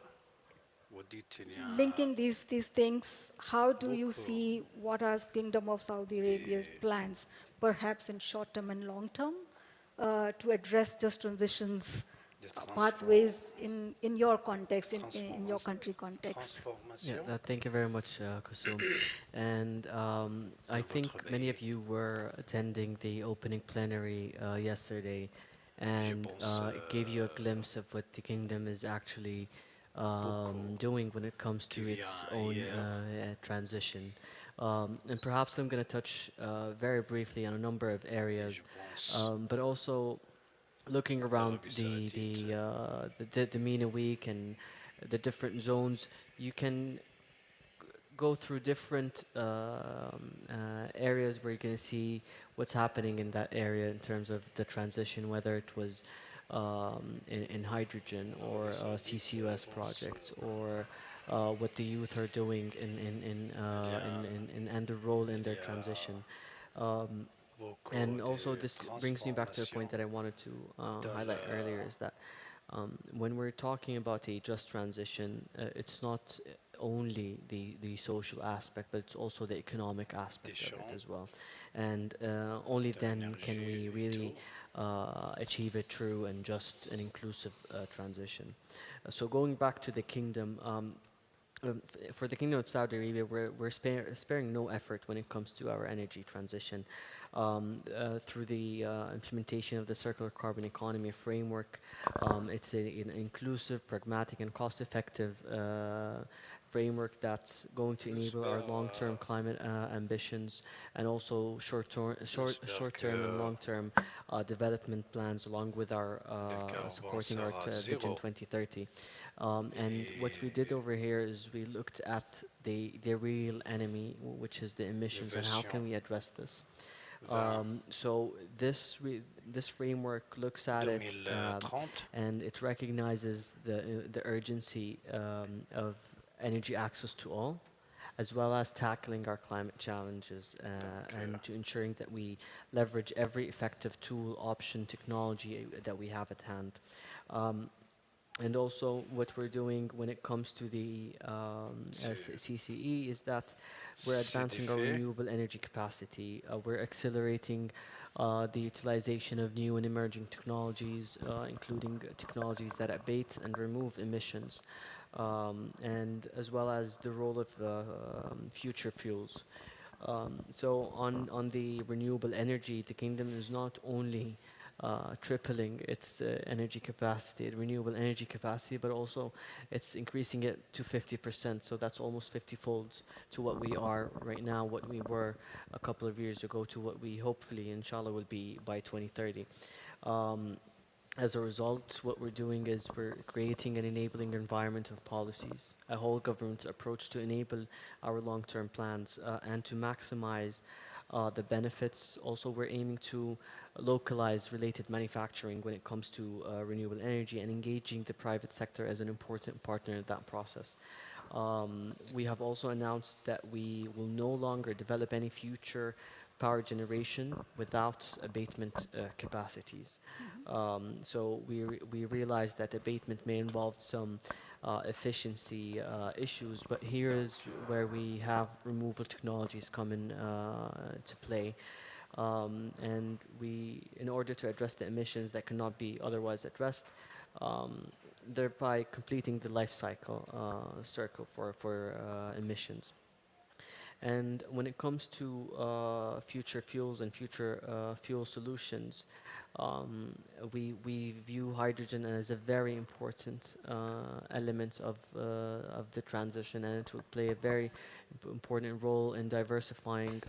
linking these things, how do you see what are Kingdom of Saudi Arabia's plans, perhaps in short term and long term, to address just transitions, pathways in your context, in your country context? Yeah, thank you very much, Kusum. And I think many of you were attending the opening plenary yesterday, and it gave you a glimpse of what the kingdom is actually doing when it comes to its own transition. And perhaps I'm going to touch very briefly on a number of areas, but also looking around the MENA week and the different zones, you can go through different areas where you're going to see what's happening in that area in terms of the transition, whether it was in hydrogen or CCUS projects, or what the youth are doing and the role in their transition. And also this brings me back to the point that I wanted to highlight earlier, is that when we're talking about a just transition, it's not only the social aspect, but it's also the economic aspect of it as well. And only then can we really achieve a true and just and inclusive transition. So going back to the kingdom, for the Kingdom of Saudi Arabia, we're sparing no effort when it comes to our energy transition. Through the implementation of the circular carbon economy framework, it's an inclusive, pragmatic, and cost-effective framework that's going to enable our long-term climate ambitions, and also short-term and long-term development plans, along with our supporting our Vision 2030. And what we did over here is we looked at the real enemy, which is the emissions, and how can we address this. So this framework looks at it, and it recognizes the urgency of energy access to all, as well as tackling our climate challenges and to ensuring that we leverage every effective tool, option, technology that we have at hand. And also what we're doing when it comes to the CCE is that we're advancing our renewable energy capacity. We're accelerating the utilization of new and emerging technologies, including technologies that abate and remove emissions, and as well as the role of future fuels. So on the renewable energy, the kingdom is not only tripling its energy capacity, renewable energy capacity, but also it's increasing it to 50%. So that's almost 50-fold to what we are right now, what we were a couple of years ago, to what we hopefully, inshallah, will be by 2030. As a result, what we're doing is we're creating an enabling environment of policies, a whole government approach to enable our long-term plans and to maximize the benefits. Also, we're aiming to localize related manufacturing when it comes to renewable energy, and engaging the private sector as an important partner in that process. We have also announced that we will no longer develop any future power generation without abatement capacities. So we realize that abatement may involve some efficiency issues, but here is where we have removal technologies come in to play. And in order to address the emissions that cannot be otherwise addressed, thereby completing the life cycle circle for emissions. And when it comes to future fuels and future fuel solutions, we view hydrogen as a very important element of the transition, and it will play a very important role in diversifying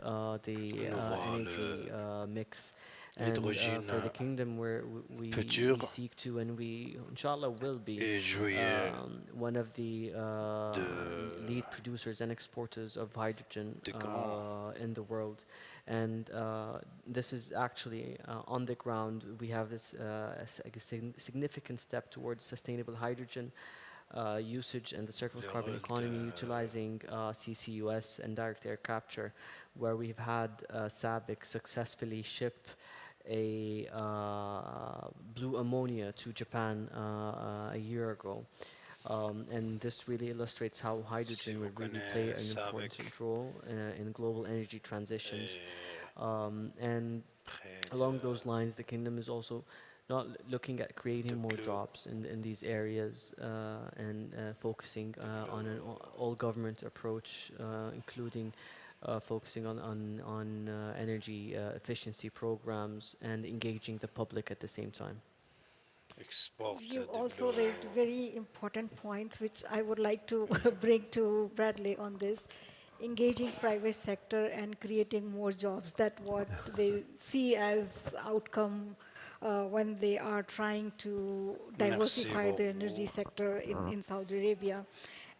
the energy mix. And for the kingdom, where we seek to, and we inshallah will be one of the lead producers and exporters of hydrogen in the world. And this is actually on the ground. We have this significant step towards sustainable hydrogen usage and the circular carbon economy, utilizing CCUS and direct air capture, where we've had SABIC successfully ship a blue ammonia to Japan a year ago. And this really illustrates how hydrogen will really play an important role in global energy transitions. And along those lines, the Kingdom is also not looking at creating more jobs in these areas and focusing on an all-government approach, including focusing on energy efficiency programs and engaging the public at the same time. You also raised very important points, which I would like to bring to Bradley on this. Engaging private sector and creating more jobs, that what they see as outcome when they are trying to diversify the energy sector in Saudi Arabia.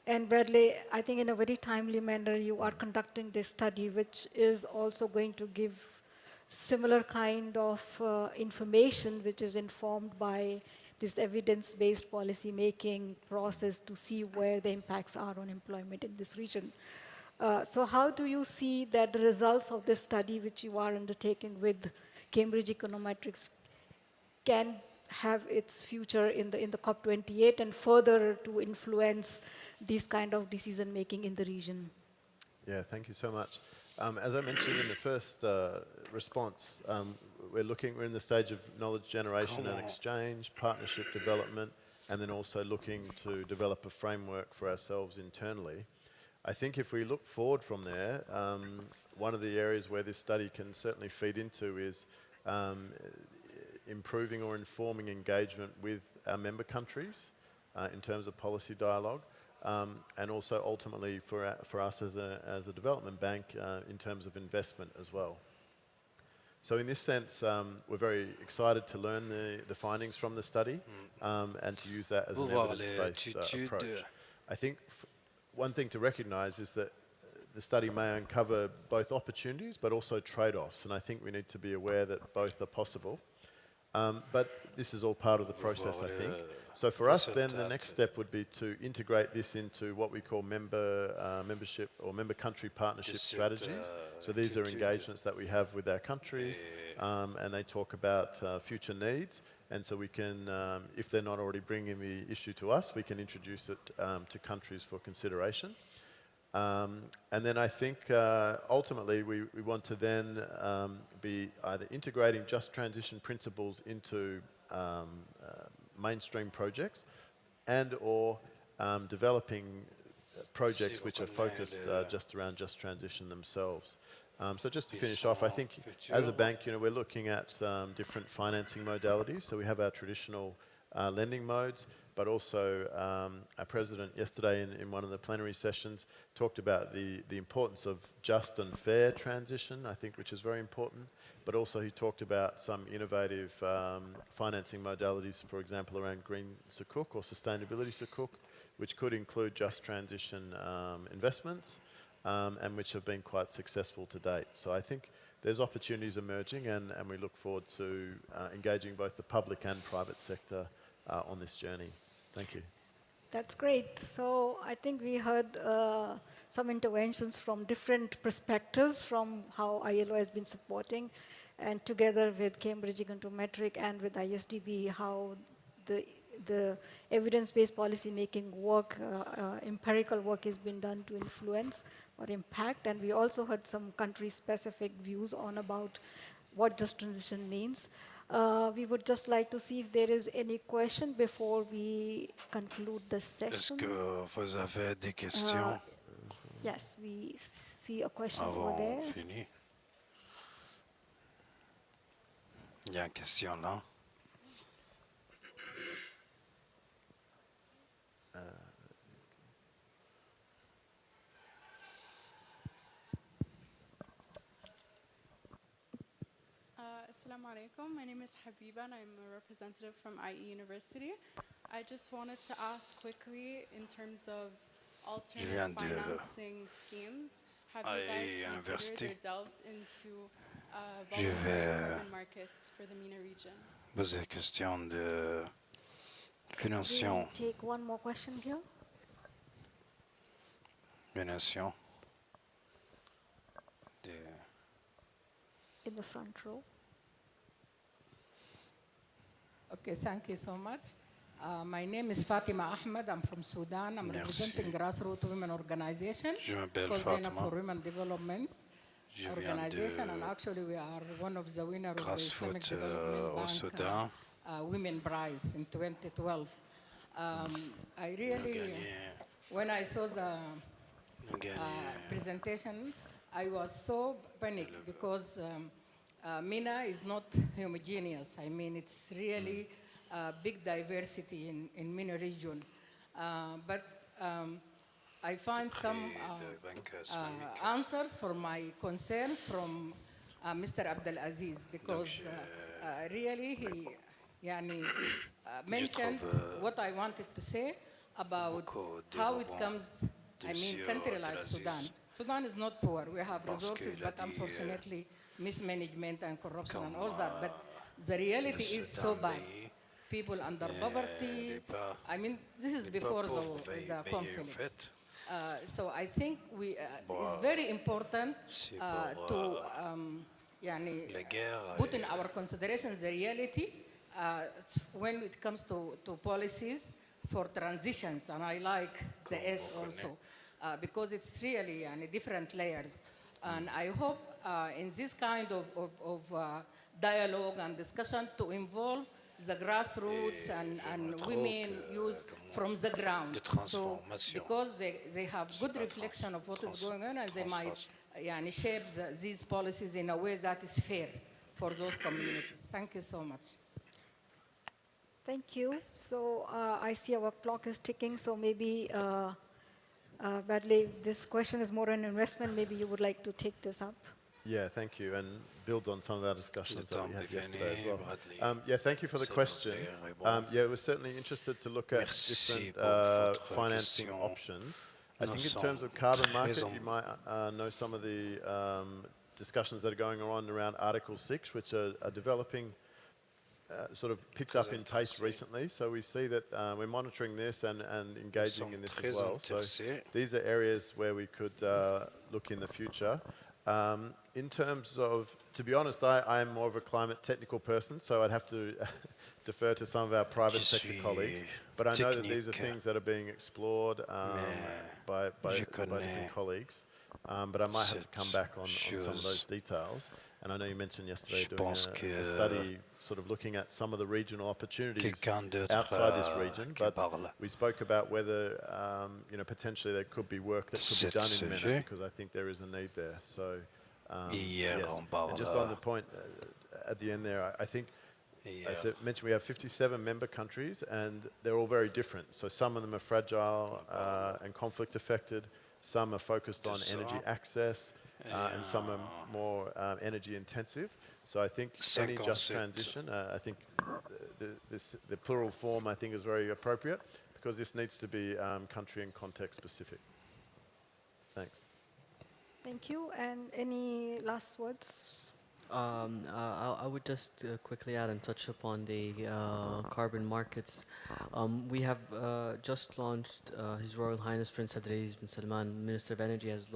And Bradley, I think in a very timely manner, you are conducting this study, which is also going to give similar kind of information, which is informed by this evidence-based policy making process to see where the impacts are on employment in this region. So how do you see that the results of this study, which you are undertaking with Cambridge Econometrics, can have its future in the COP28 and further to influence this kind of decision making in the region? Yeah, thank you so much. As I mentioned in the first response, we're in the stage of knowledge generation and exchange, partnership development, and then also looking to develop a framework for ourselves internally. I think if we look forward from there, one of the areas where this study can certainly feed into is improving or informing engagement with our member countries in terms of policy dialogue, and also ultimately for us as a development bank in terms of investment as well. So in this sense, we're very excited to learn the findings from the study and to use that as an evidence-based approach. I think one thing to recognise is that the study may uncover both opportunities but also trade-offs, and I think we need to be aware that both are possible. But this is all part of the process, I think. So for us then, the next step would be to integrate this into what we call membership or member country partnership strategies. So these are engagements that we have with our countries, and they talk about future needs. And so we can, if they're not already bringing the issue to us, we can introduce it to countries for consideration. And then I think ultimately we want to then be either integrating just transition principles into mainstream projects and or developing projects which are focused just around just transition themselves. So just to finish off, I think as a bank, we're looking at different financing modalities. So we have our traditional lending modes, but also our president yesterday in one of the plenary sessions talked about the importance of just and fair transition, I think, which is very important. But also he talked about some innovative financing modalities, for example, around green sukuk or sustainability sukuk, which could include just transition investments and which have been quite successful to date. So I think there's opportunities emerging and we look forward to engaging both the public and private sector on this journey. Thank you. That's great. So I think we heard some interventions from different perspectives from how ILO has been supporting, and together with Cambridge Econometric and with ISDB, how the evidence-based policy making work, empirical work has been done to influence or impact. And we also heard some country-specific views on about what just transition means. We would just like to see if there is any question before we conclude the session. Est-ce que vous avez des questions? Yes, we see a question over there. Fini. Il y a une question là. Assalamu alaikum. My name is Habiba and I'm a representative from IE University. I just wanted to ask quickly in terms of alternate financing schemes, have you guys considered or delved into Je voluntary vais carbon markets for the MENA region? poser la question de We'll financement. take one more question here. Financement. In the front row. Okay, thank you so much. My name is Fatima Ahmed. I'm from Sudan. I'm representing grassroots women organization called Zainab for Women Development organization, and actually we are one of the winners of the Islamic Development Bank Women Prize in 2012. I really, when I saw the presentation, I was so panicked because MENA is not homogeneous. I mean, it's really big diversity in MENA region. But I find some answers for my concerns from Mr. Abdelaziz, because really he mentioned what I wanted to say about how it comes, I mean, country like Sudan. Sudan is not poor. We have resources, but unfortunately, mismanagement and corruption and all that. But the reality is so bad. People under poverty. I mean, this is before the conflict. So I think it's very important to put in our considerations the reality when it comes to policies for transitions, and I like the S also, because it's really different layers. And I hope in this kind of dialogue and discussion to involve the grassroots and women use from the ground. So because they have good reflection of what is going on, and they might shape these policies in a way that is fair for those communities. Thank you so much. Thank you. So I see our clock is ticking, so maybe Bradley, this question is more an investment. Maybe you would like to take this up. Yeah, thank you, and build on some of our discussions that we had yesterday as well. Yeah, thank you for the question. Yeah, we're certainly interested to look at different financing options. I think in terms of carbon market, you might know some of the discussions that are going on around Article 6, which are developing, sort of picked up in pace recently. So we see that we're monitoring this and engaging in this as well. So these are areas where we could look in the future. In terms of, to be honest, I am more of a climate technical person, so I'd have to defer to some of our private sector colleagues. But I know that these are things that are being explored by different colleagues. But I might have to come back on some of those details. And I know you mentioned yesterday doing a study sort of looking at some of the regional opportunities outside this region. But we spoke about whether potentially there could be work that could be done in MENA, because I think there is a need there. So yes. And just on the point at the end there, I think I mentioned we have 57 member countries, and they're all very different. So some of them are fragile and conflict affected. Some are focused on energy access. And some are more energy intensive. So I think any just transition, I think the plural form I think is very appropriate, because this needs to be country and context specific. Thanks. Thank you. And any last words? I would just quickly add and touch upon the carbon markets. We have just launched, His Royal Highness Prince Abdulaziz bin Salman, Minister of Energy, has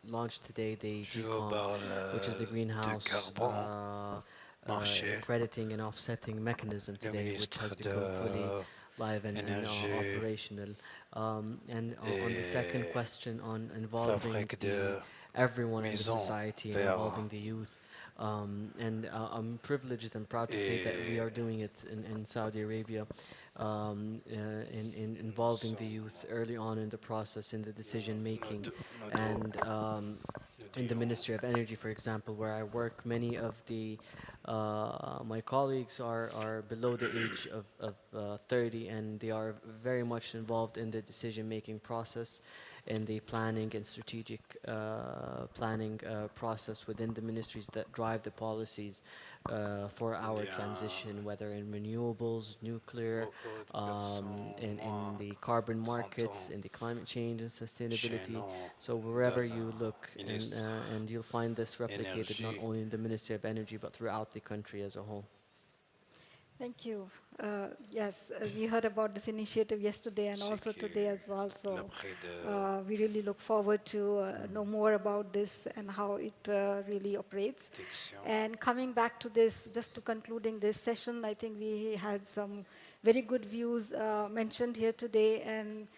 launched today the GCOM, which is the greenhouse crediting and offsetting mechanism today, which has become fully live and operational. And on the second question on involving everyone in the society and involving the youth, and I'm privileged and proud to say that we are doing it in Saudi Arabia, in involving the youth early on in the process, in the decision making, and in the Ministry of Energy, for example, where I work, many of the my colleagues are below the age of 30, and they are very much involved in the decision making process. in the planning and strategic planning process within the ministries that drive the policies for our transition, whether in renewables, nuclear, in the carbon markets, in the climate change and sustainability. So wherever you look, and you'll find this replicated not only in the Ministry of Energy, but throughout the country as a whole. Thank you. Yes, we heard about this initiative yesterday and also today as well. So we really look forward to know more about this and how it really operates. And coming back to this, just to concluding this session, I think we had some very good views mentioned here today, and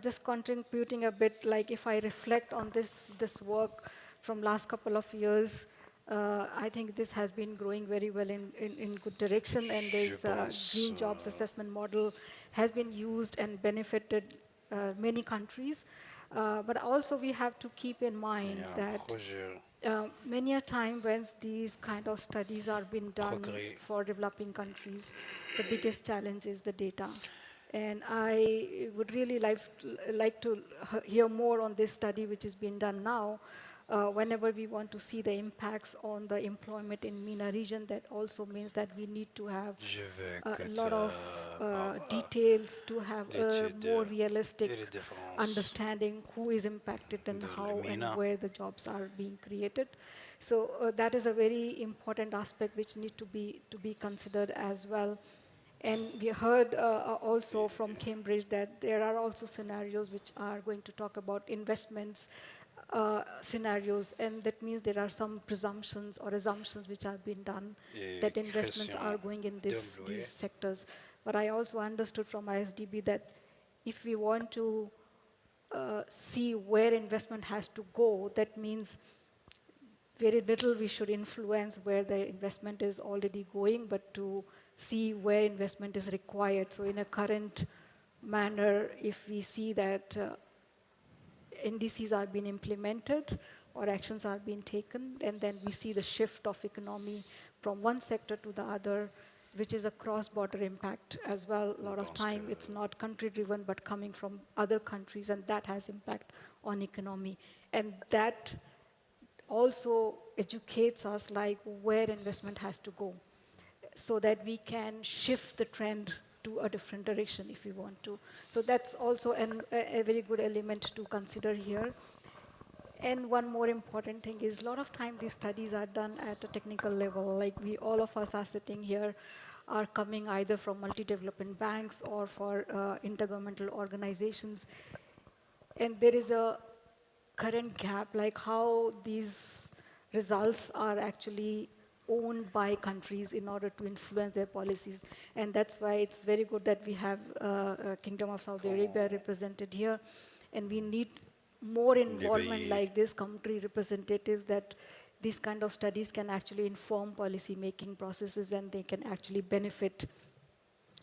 just contributing a bit, like if I reflect on this work from last couple of years, I think this has been growing very well in good direction, and this green jobs assessment model has been used and benefited many countries. But also we have to keep in mind that many a time when these kind of studies are being done for developing countries, the biggest challenge is the data. And I would really like to hear more on this study which is being done now. Whenever we want to see the impacts on the employment in MENA region, that also means that we need to have a lot of details to have a more realistic understanding who is impacted and how and where the jobs are being created. So that is a very important aspect which need to be considered as well. And we heard also from Cambridge that there are also scenarios which are going to talk about investments scenarios, and that means there are some presumptions or assumptions which are being done that investments are going in these sectors. But I also understood from ISDB that if we want to see where investment has to go, that means very little we should influence where the investment is already going, but to see where investment is required. So in a current manner, if we see that NDCs are being implemented or actions are being taken, and then we see the shift of economy from one sector to the other, which is a cross-border impact as well. A lot of time it's not country-driven, but coming from other countries, and that has impact on economy. And that also educates us like where investment has to go, so that we can shift the trend to a different direction if we want to. So that's also a very good element to consider here. And one more important thing is a lot of times these studies are done at a technical level. Like all of us are sitting here are coming either from multi-development banks or for intergovernmental organizations. And there is a current gap, like how these results are actually owned by countries in order to influence their policies. And that's why it's very good that we have Kingdom of Saudi Arabia represented here. And we need more involvement like this, country representatives, that these kind of studies can actually inform policy making processes, and they can actually benefit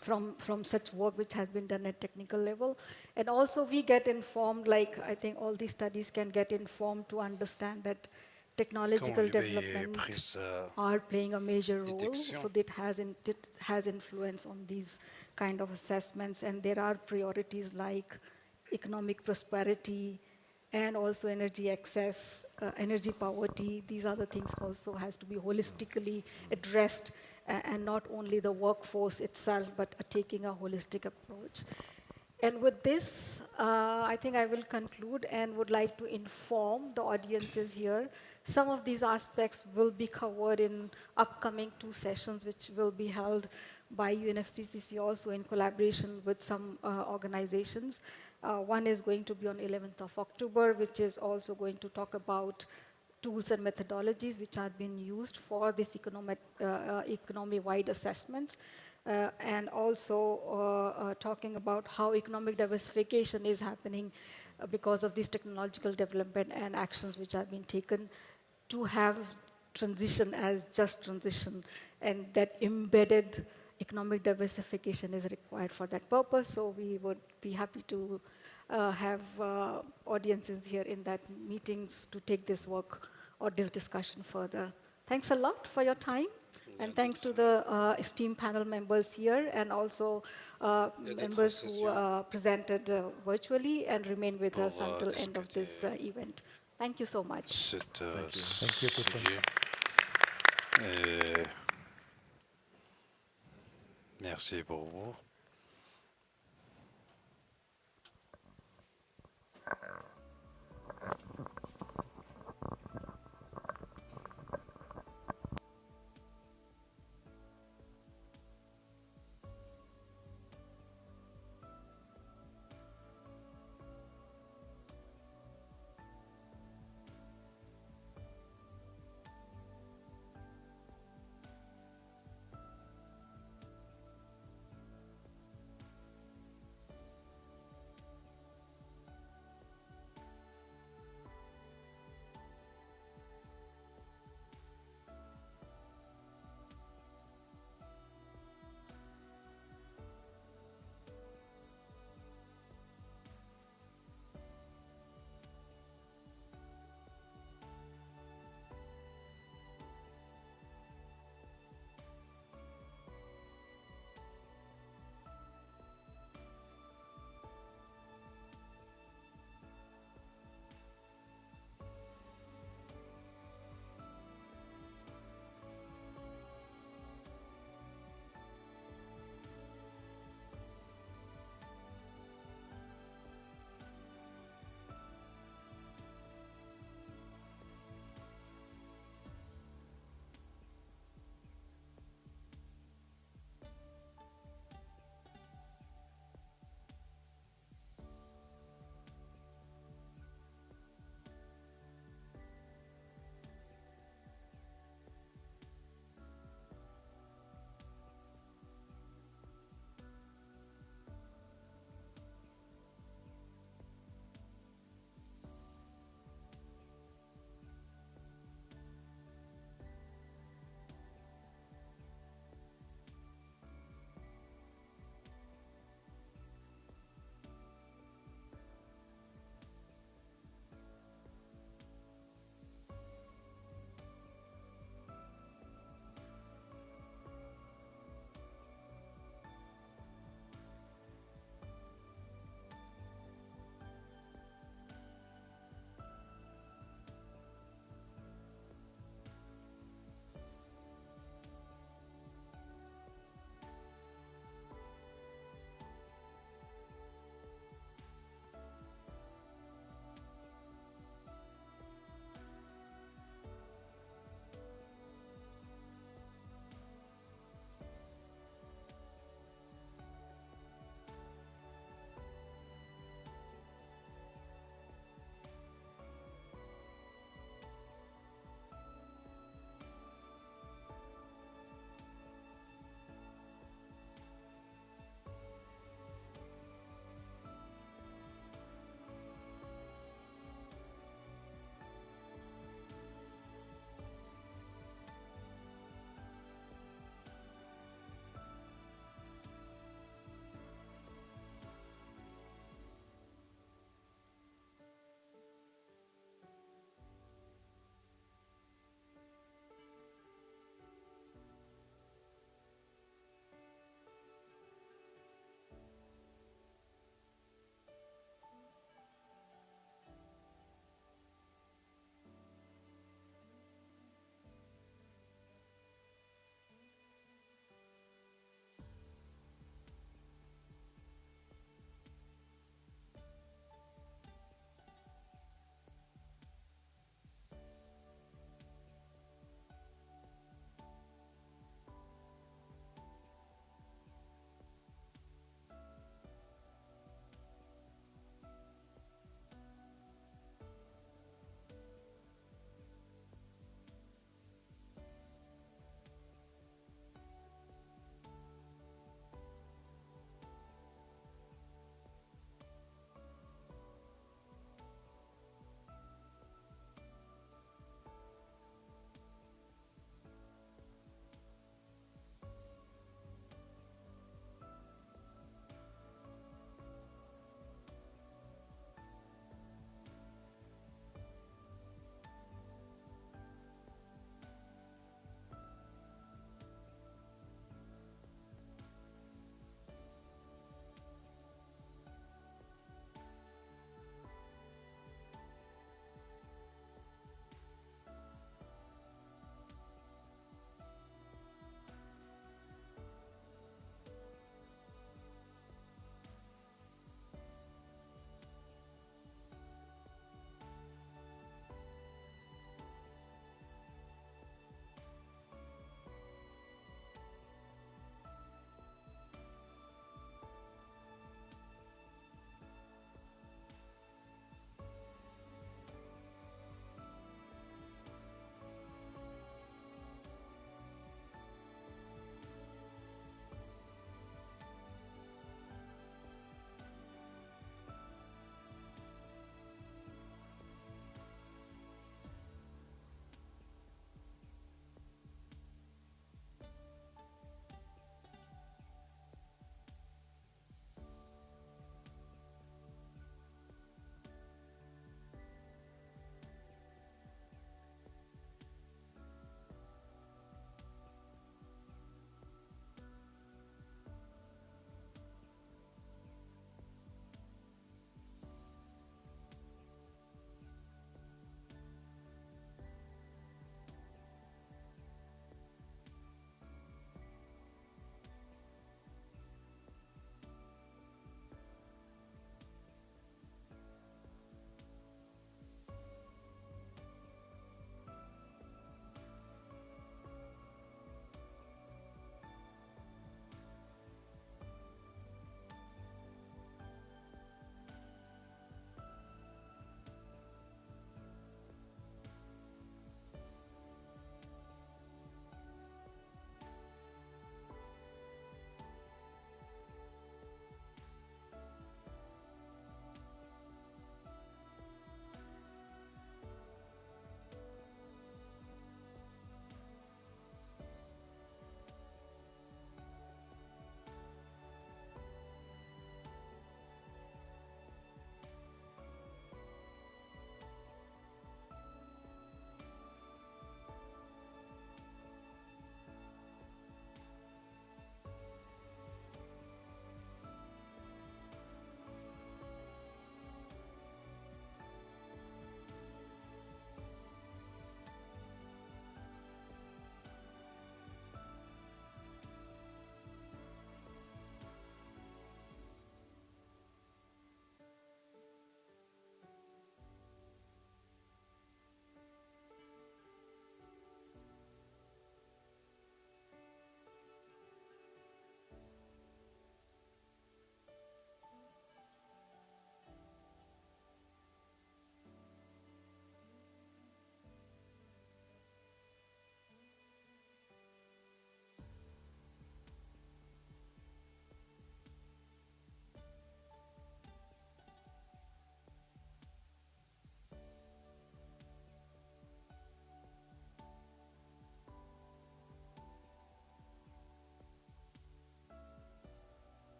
from such work which has been done at technical level. And also we get informed, like I think all these studies can get informed to understand that technological development are playing a major role, so it has influence on these kind of assessments. And there are priorities like economic prosperity and also energy access, energy poverty. These other things also has to be holistically addressed, and not only the workforce itself, but taking a holistic approach. And with this, I think I will conclude and would like to inform the audiences here. Some of these aspects will be covered in upcoming 2 sessions, which will be held by UNFCCC also in collaboration with some organizations. One is going to be on 11th of October, which is also going to talk about tools and methodologies which are being used for this economy-wide assessments. And also talking about how economic diversification is happening because of this technological development and actions which have been taken to have transition as just transition, and that embedded economic diversification is required for that purpose. So we would be happy to have audiences here in that meetings to take this work or this discussion further. Thanks a lot for your time. And thanks to the esteemed panel members here and also members who presented virtually and remain with us until end of this event. Thank you so much. Thank you, Tiffany. Merci beaucoup.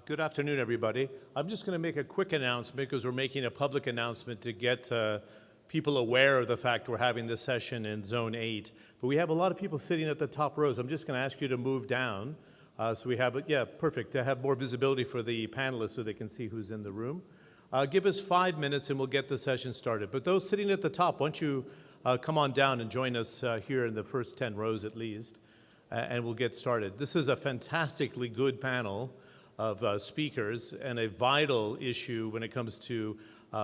Good afternoon, everybody. I'm just going to make a quick announcement because we're making a public announcement to get people aware of the fact we're having this session in Zone 8. But we have a lot of people sitting at the top rows. I'm just going to ask you to move down so we have, yeah, perfect, to have more visibility for the panelists so they can see who's in the room. Give us 5 minutes and we'll get the session started. But those sitting at the top, why don't you come on down and join us here in the first 10 rows at least, and we'll get started. This is a fantastically good panel of speakers and a vital issue when it comes to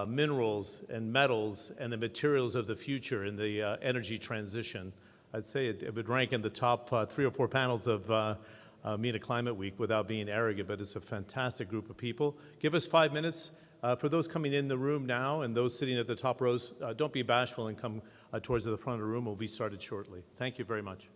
minerals and metals and the materials of the future in the energy transition. I'd say it would rank in the top 3 or 4 panels of MENA Climate Week without being arrogant, but it's a fantastic group of people. Give us 5 minutes. For those coming in the room now and those sitting at the top rows, don't be bashful and come towards the front of the room. We'll be started shortly. Thank you very much.